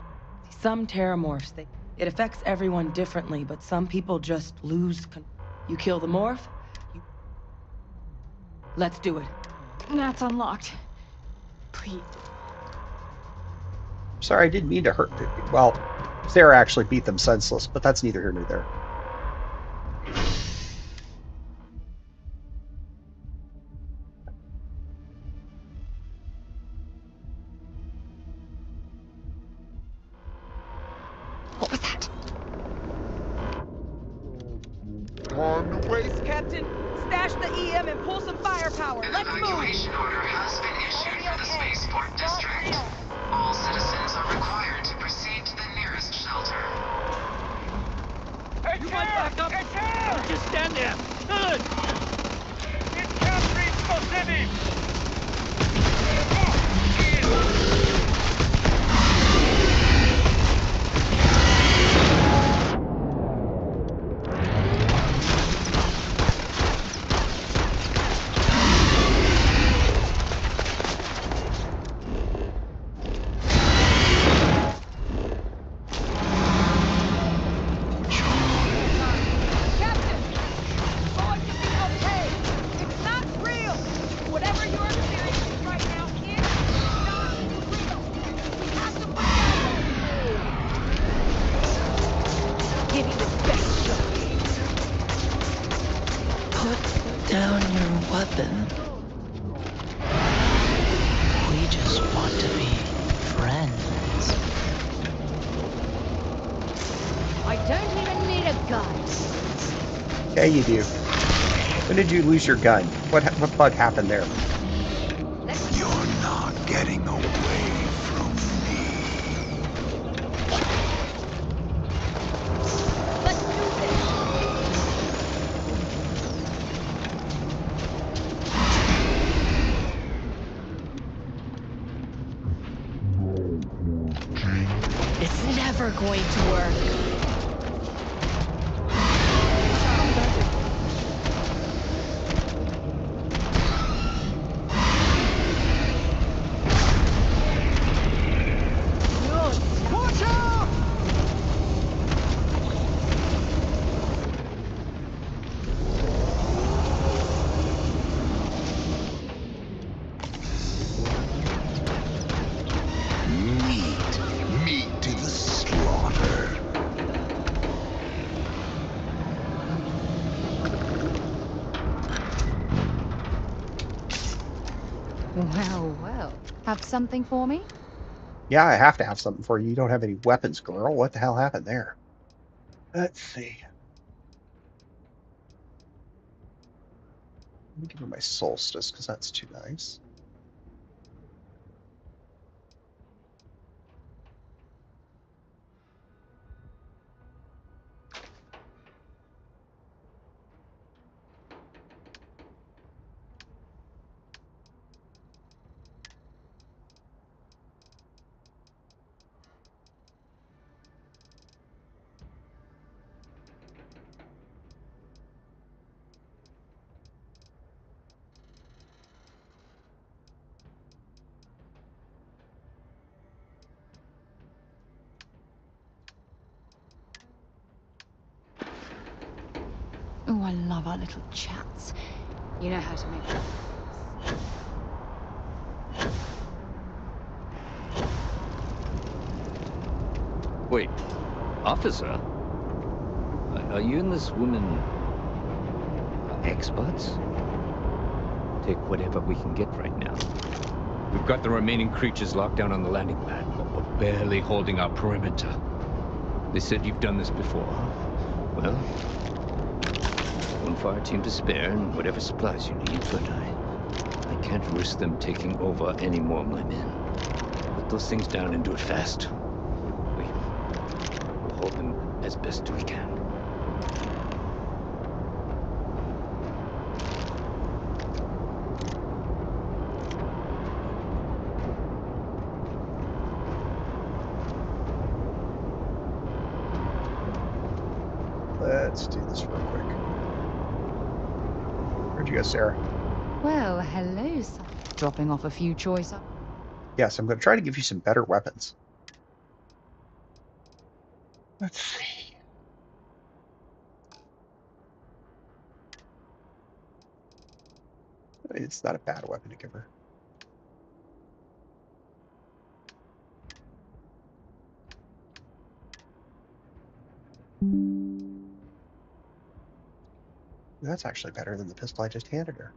Some terrormorphs, it affects everyone differently, but some people just lose You kill the morph, Let's do it. That's unlocked. Please. Sorry, I didn't mean to hurt. Well, Sarah actually beat them senseless, but that's neither here nor there. What was that? On the way. Captain, stash the EM and pull some firepower. Let's move. Evacuation order has been issued for the spaceport district. All citizens are required to proceed to the nearest shelter. You want backup? Don't just stand there. Good. It's Catherine City. weapon. We just want to be friends. I don't even need a gun. Yeah, you do. When did you lose your gun? What bug happened there? You're not getting away from me. Let's do this. It's never going to work. Watch out! Meat to the slaughter. Well, well. Have something for me? Yeah, I have to have something for you. You don't have any weapons, girl. What the hell happened there? Let's see. Let me give her my solstice, because that's too nice. Oh, I love our little chats. You know how to make them. Wait, officer? Are you and this woman experts? Take whatever we can get right now. We've got the remaining creatures locked down on the landing pad, but we're barely holding our perimeter. They said you've done this before. Well, one fire team to spare and whatever supplies you need, but I can't risk them taking over any more of my men. Put those things down and do it fast. We'll hold them as best we can. Let's do this real quick. Where'd you go, Sarah? Well, hello, son. Dropping off a few choice. Yes, I'm going to try to give you some better weapons. Let's see. It's not a bad weapon to give her. That's actually better than the pistol I just handed her.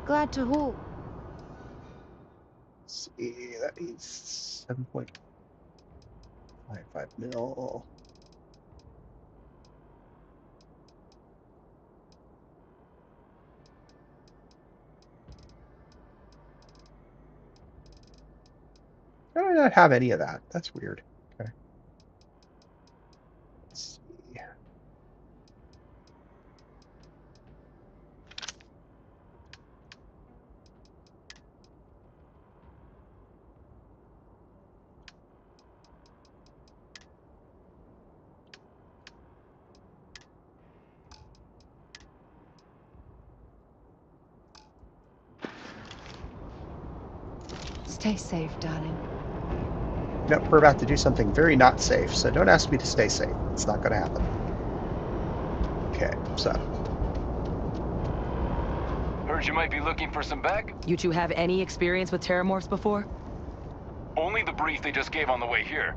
Glad to haul. Let's see, that is 7.55 mil. How do I not have any of that? That's weird. Okay. Let's see. Stay safe, darling. Nope, we're about to do something very not safe, so don't ask me to stay safe. It's not going to happen. Okay, so. Heard you might be looking for some back. You two have any experience with Terrormorphs before? Only the brief they just gave on the way here.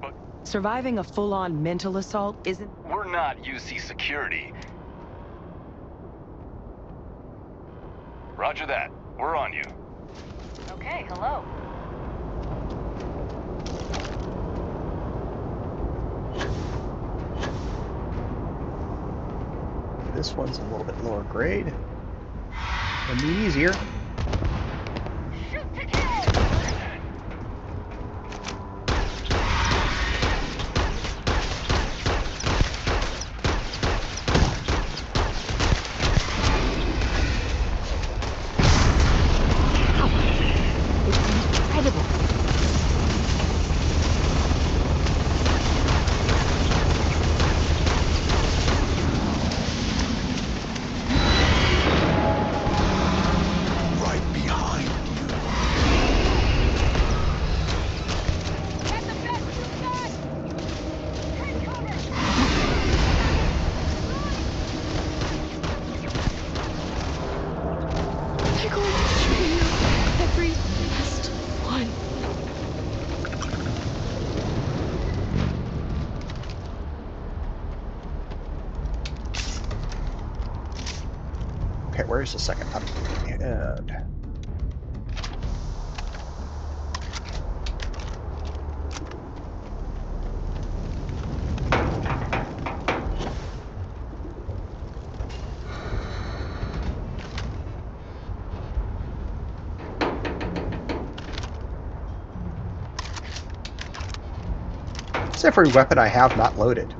But surviving a full-on mental assault isn't... We're not UC security. Roger that. We're on you. Okay, hello. This one's a little bit lower grade. And be easier. Okay, where's the second one? And it's every weapon I have not loaded.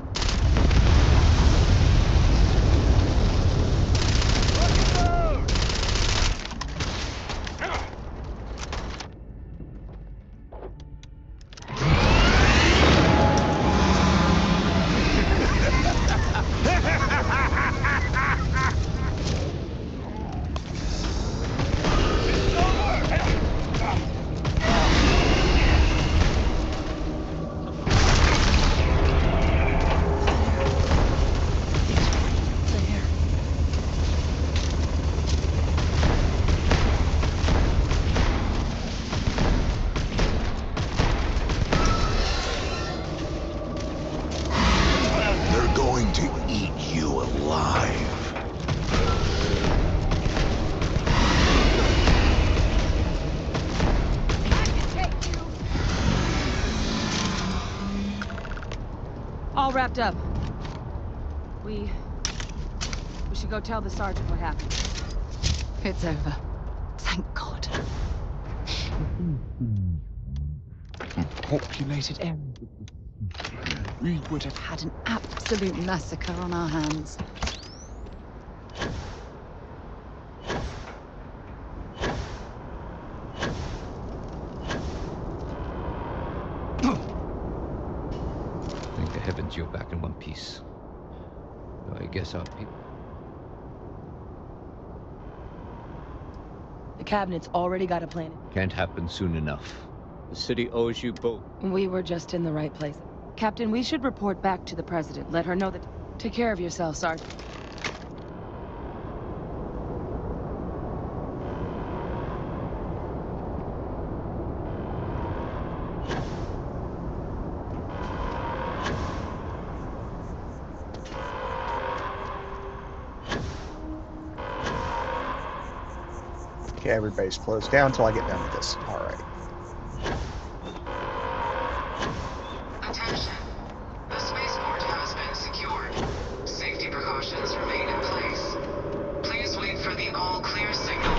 All wrapped up. We should go tell the sergeant what happened. It's over. Thank God. Populated area. We would have had an absolute massacre on our hands. Thank the heavens you're back in one piece. Though I guess our people... The cabinet's already got a plan. Can't happen soon enough. The city owes you both. We were just in the right place. Captain, we should report back to the President. Let her know that... Take care of yourself, Sergeant. Okay, everybody's closed down until I get done with this. All right. Attention. The spaceport has been secured. Safety precautions remain in place. Please wait for the all-clear signal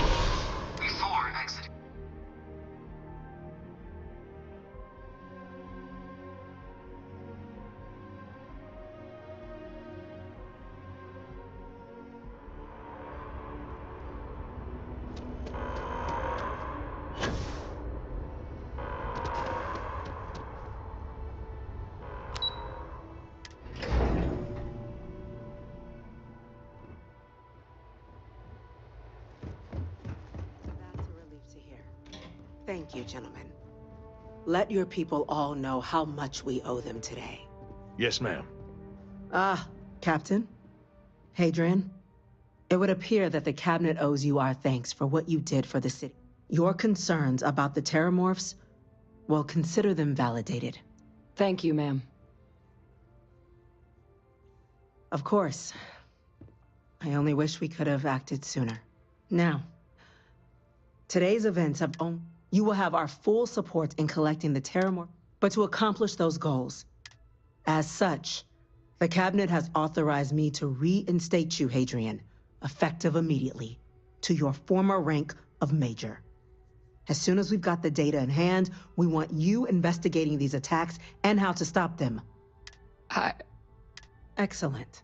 before exiting. Thank you, gentlemen. Let your people all know how much we owe them today. Yes, ma'am. Ah, Captain. Hadrian. It would appear that the Cabinet owes you our thanks for what you did for the city. Your concerns about the Terrormorphs, well, consider them validated. Thank you, ma'am. Of course. I only wish we could have acted sooner. Now, today's events have you will have our full support in collecting the Terrormorphs, but to accomplish those goals. As such, the Cabinet has authorized me to reinstate you, Hadrian, effective immediately, to your former rank of Major. As soon as we've got the data in hand, we want you investigating these attacks and how to stop them. Excellent.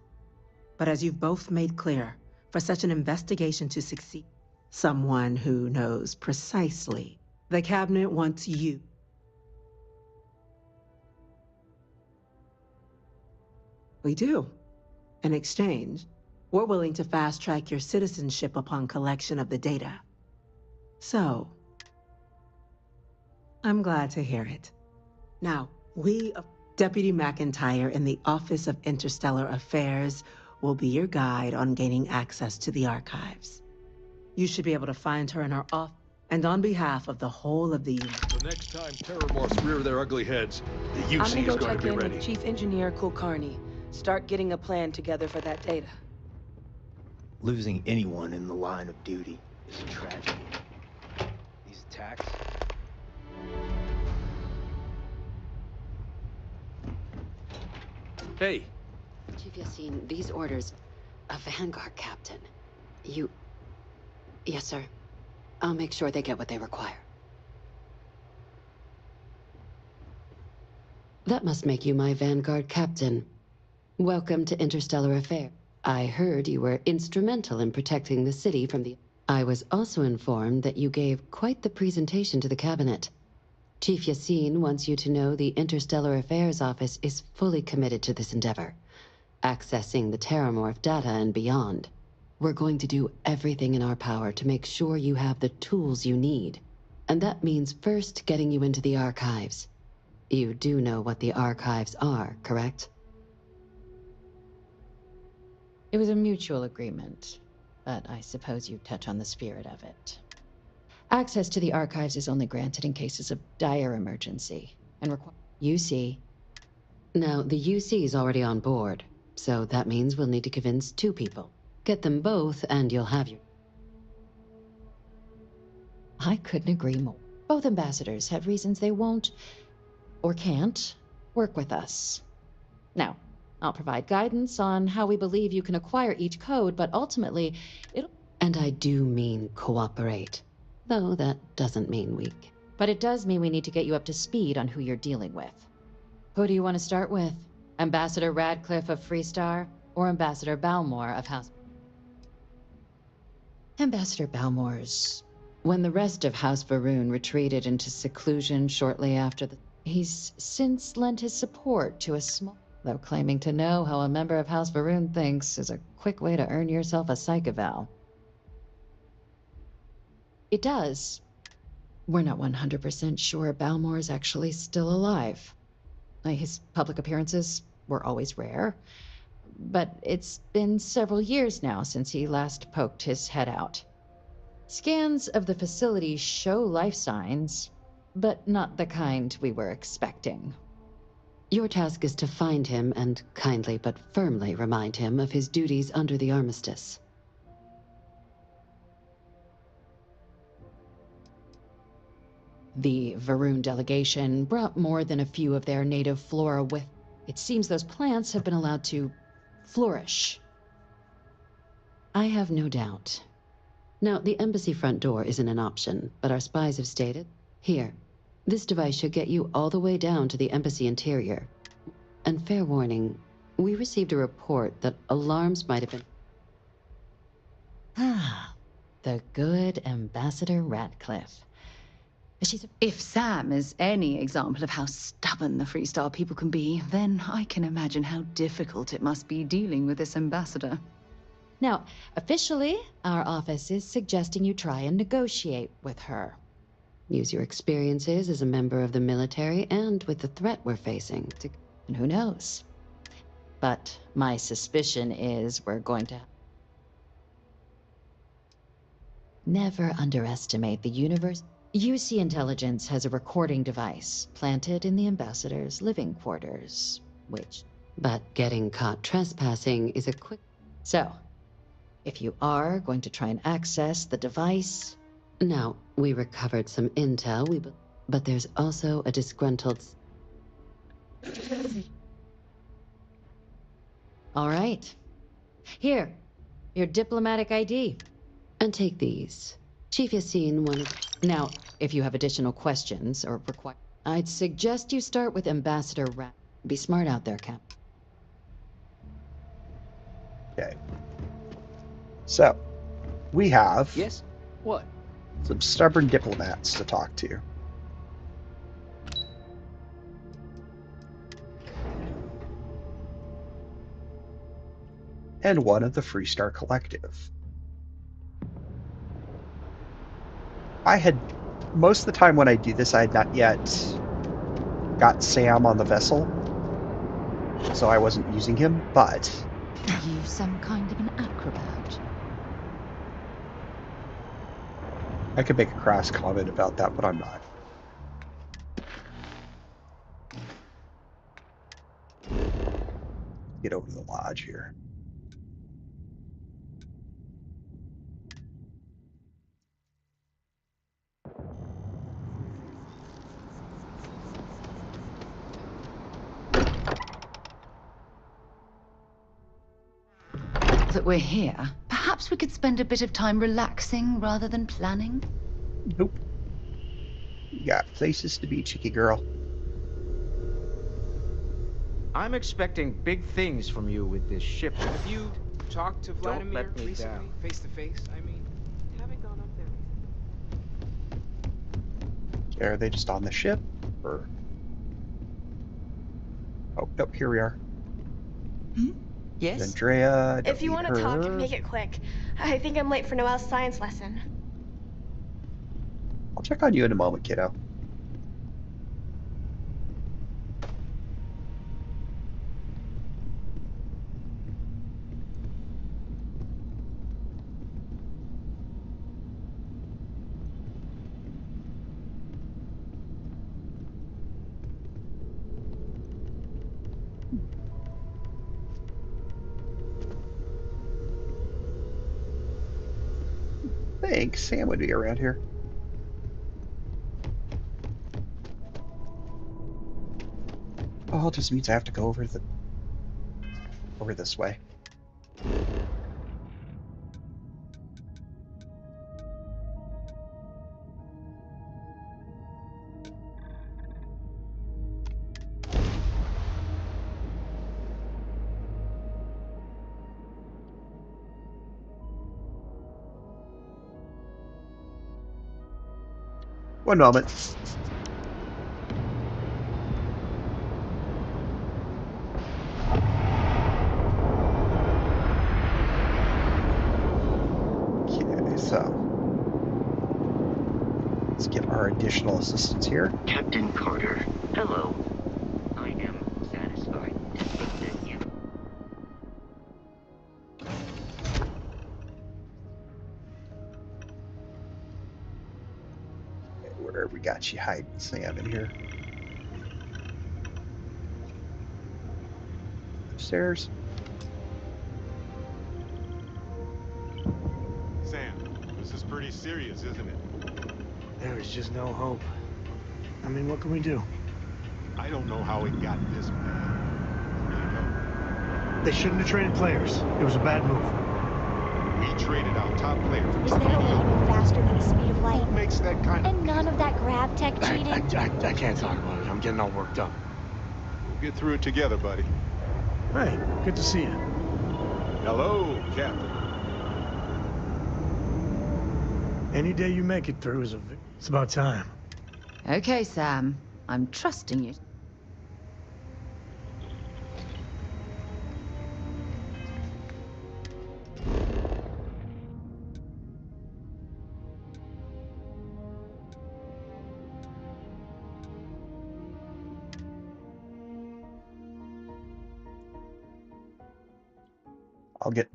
But as you've both made clear, for such an investigation to succeed, someone who knows precisely, the Cabinet wants you. We do. In exchange, we're willing to fast-track your citizenship upon collection of the data. So, I'm glad to hear it. Now, Deputy McIntyre in the Office of Interstellar Affairs will be your guide on gaining access to the archives. You should be able to find her in her office, and on behalf of the whole of the unit. The next time Terrormorphs rear their ugly heads, the UC I'm gonna is go going check to be in ready. with Chief Engineer Kulkarni. Start getting a plan together for that data. Losing anyone in the line of duty is a tragedy. These attacks... Hey! Chief Yassine, these orders... A Vanguard captain. You... Yes, sir. I'll make sure they get what they require. That must make you my Vanguard captain. Welcome to Interstellar Affairs. I heard you were instrumental in protecting the city from the... I was also informed that you gave quite the presentation to the Cabinet. Chief Yassine wants you to know the Interstellar Affairs Office is fully committed to this endeavor, accessing the Terrormorph data and beyond. We're going to do everything in our power to make sure you have the tools you need. And that means first getting you into the archives. You do know what the archives are, correct? It was a mutual agreement, but I suppose you touch on the spirit of it. Access to the archives is only granted in cases of dire emergency, and require UC. Now, the UC is already on board, so that means we'll need to convince 2 people. Get them both, and you'll have your... I couldn't agree more. Both ambassadors have reasons they won't, or can't, work with us. Now, I'll provide guidance on how we believe you can acquire each code, but ultimately, it'll... And I do mean cooperate, though that doesn't mean weak. But it does mean we need to get you up to speed on who you're dealing with. Who do you want to start with? Ambassador Radcliffe of Freestar, or Ambassador Balmore of House... Ambassador Balmore's... When the rest of House Varun retreated into seclusion shortly after the... He's since lent his support to a small... Though claiming to know how a member of House Varun thinks is a quick way to earn yourself a psych eval. It does. We're not 100% sure Balmore is actually still alive. His public appearances were always rare, but it's been several years now since he last poked his head out. Scans of the facility show life signs, but not the kind we were expecting. Your task is to find him and kindly but firmly remind him of his duties under the armistice. The Varun delegation brought more than a few of their native flora with. It seems those plants have been allowed to flourish. I have no doubt. Now, the embassy front door isn't an option, but our spies have stated, here, this device should get you all the way down to the embassy interior. And fair warning, we received a report that alarms might have been... Ah, the good Ambassador Radcliffe. If Sam is any example of how stubborn the Freestar people can be, then I can imagine how difficult it must be dealing with this ambassador. Now, officially, our office is suggesting you try and negotiate with her. Use your experiences as a member of the military and with the threat we're facing to... And who knows? But my suspicion is we're going to... Never underestimate the universe. UC Intelligence has a recording device planted in the ambassador's living quarters, but getting caught trespassing is a quick... So, if you are going to try and access the device... Now, we recovered some intel, but there's also a disgruntled... All right. Here, your diplomatic ID. And take these. Chief Yassine wanted... Now, if you have additional questions or require... I'd suggest you start with Ambassador Rat. Be smart out there, Cap. Okay. So, we have... Yes? What? Some stubborn diplomats to talk to. And one of the Freestar Collective. Most of the time when I do this, I had not yet got Sam on the vessel, so I wasn't using him, but... Are you some kind of an acrobat? I could make a crass comment about that, but I'm not. Get over to the lodge here. That we're here, perhaps we could spend a bit of time relaxing rather than planning? Nope. You got places to be, cheeky girl. I'm expecting big things from you with this ship. Have you talked to Vladimir recently, face to face? I mean, haven't gone up there. Are they just on the ship, or? Oh, nope, here we are. Yes? Andrea, If you want to talk, make it quick. I think I'm late for Noelle's science lesson. I'll check on you in a moment, kiddo. I think Sam would be around here. Oh, it just means I have to go over this way. One moment. Okay, so let's get our additional assistants here. Captain Carter, hello. I am satisfied to think that you... Where we got you hiding, Sam, in here? Upstairs. Sam, this is pretty serious, isn't it? There is just no hope. I mean, what can we do? I don't know how it got this bad. Really don't. They shouldn't have traded players. It was a bad move. We traded our top player for Is there a way to move faster than the speed of light? What makes that kind of... And none of that grav tech cheating? I can't talk about it. I'm getting all worked up. We'll get through it together, buddy. Hey, good to see you. Hello, Captain. Any day you make it through is it's about time. Okay, Sam. I'm trusting you. I'll get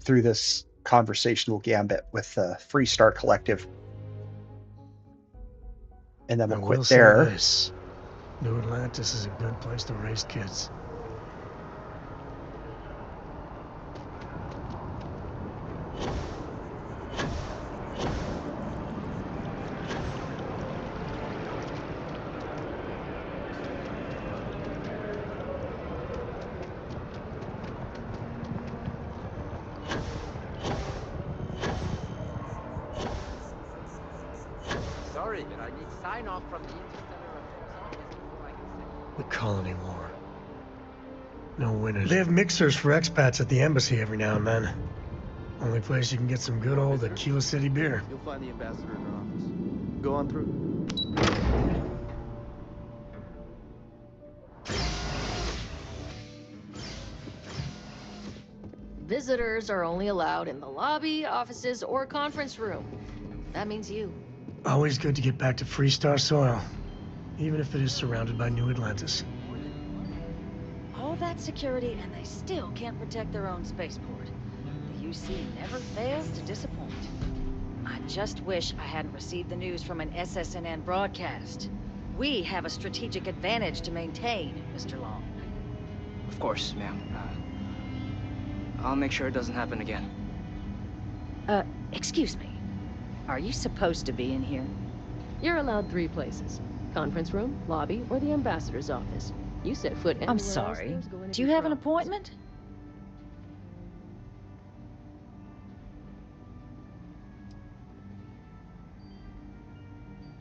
through this conversational gambit with the Freestar Collective. And then we'll quit there. This. New Atlantis is a good place to raise kids. Sorry, but I need sign-off from the Interstellar Affairs office before I can say... The colony war. No winners. They have mixers for expats at the embassy every now and then. Only place you can get some good old Aquila City beer. You'll find the ambassador in her office. Go on through. Visitors are only allowed in the lobby, offices, or conference room. That means you. Always good to get back to Freestar soil, even if it is surrounded by New Atlantis. All that security, and they still can't protect their own spaceport. The UC never fails to disappoint. I just wish I hadn't received the news from an SSNN broadcast. We have a strategic advantage to maintain, Mr. Long. Of course, ma'am. I'll make sure it doesn't happen again. Excuse me. Are you supposed to be in here? You're allowed 3 places. Conference room, lobby, or the ambassador's office. You set foot anywhere I'm else, sorry. there's going to Do you be have an problems. appointment?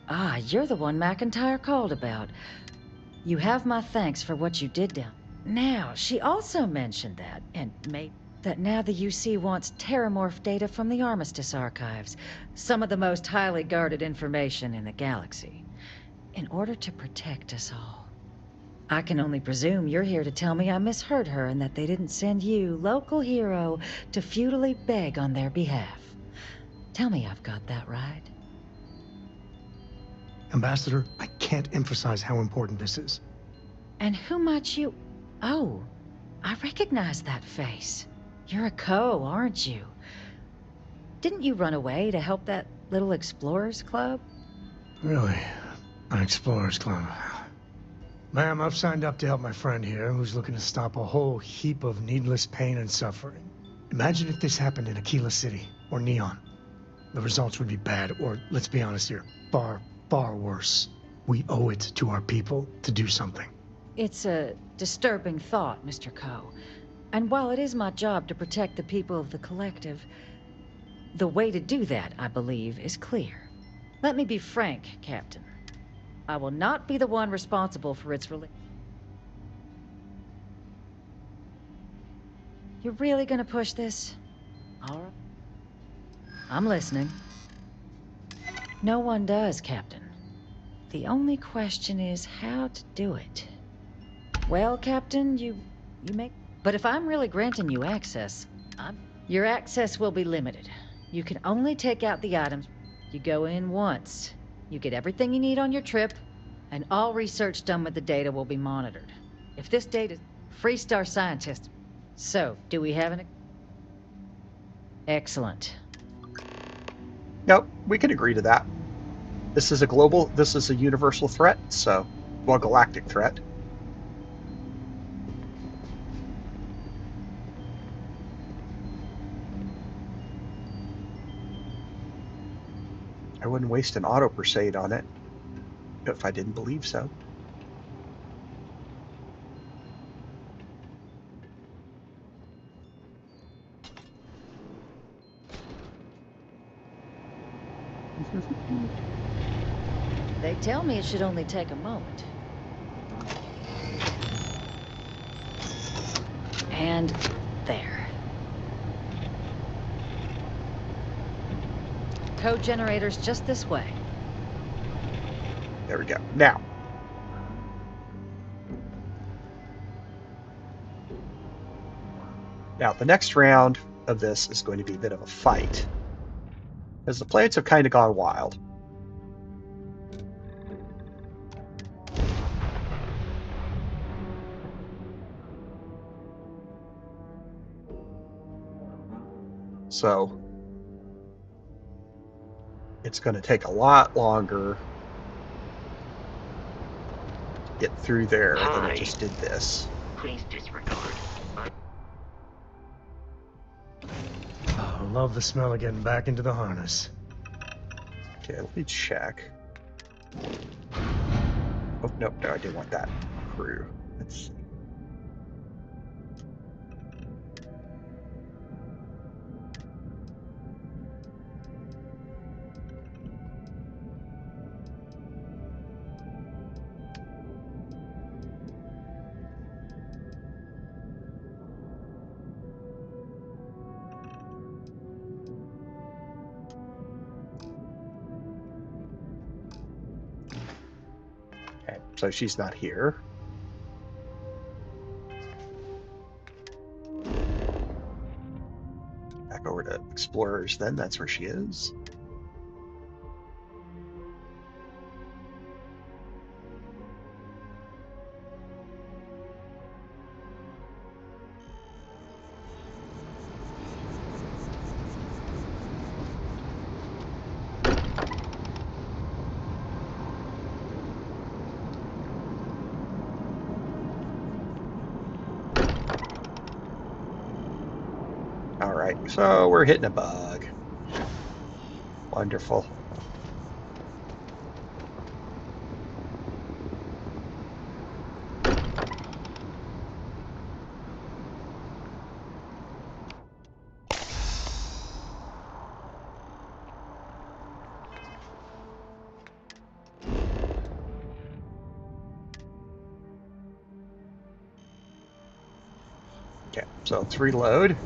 Ah, you're the one McIntyre called about. You have my thanks for what you did down. Now, she also mentioned that, and that now the UC wants Terrormorph data from the Armistice archives, some of the most highly guarded information in the galaxy, in order to protect us all. I can only presume you're here to tell me I misheard her and that they didn't send you, local hero, to futilely beg on their behalf. Tell me I've got that right. Ambassador, I can't emphasize how important this is. And who might you... Oh, I recognize that face. You're a Co, aren't you? Didn't you run away to help that little Explorers Club? Really? An Explorers Club. Ma'am, I've signed up to help my friend here, who's looking to stop a whole heap of needless pain and suffering. Imagine if this happened in Aquila City, or Neon. The results would be bad, or, let's be honest here, far, far worse. We owe it to our people to do something. It's a disturbing thought, Mr. Co. And while it is my job to protect the people of the Collective, the way to do that, I believe, is clear. Let me be frank, Captain. I will not be the one responsible for its release. You're really gonna push this? All right. I'm listening. No one does, Captain. The only question is how to do it. Well, Captain, you make... But if I'm really granting you access, your access will be limited. You can only take out the items. You go in once. You get everything you need on your trip, and all research done with the data will be monitored. If this data... Freestar scientist. So, do we have an... Excellent. Nope, we can agree to that. This is a universal threat, so, well, galactic threat. I wouldn't waste an auto crusade on it if I didn't believe so. They tell me it should only take a moment. And there. Code generators just this way. There we go. Now. Now, the next round of this is going to be a bit of a fight, because the planets have kind of gone wild. So it's going to take a lot longer to get through there than it just did this. Please disregard. I love the smell of getting back into the harness. Okay, let me check. Oh, no, I didn't want that crew. Let's see. Okay, so she's not here. Back over to Explorers then, that's where she is. Alright, so we're hitting a bug. Wonderful. Okay, so let's reload.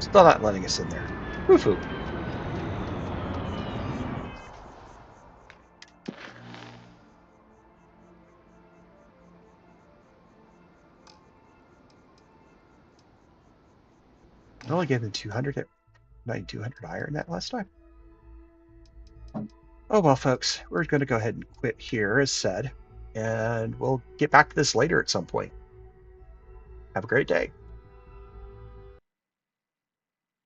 Still not letting us in there. Woohoo. I only gave them 200, 9,200 iron that last time. Oh well, folks, we're going to go ahead and quit here, as said, and we'll get back to this later at some point. Have a great day.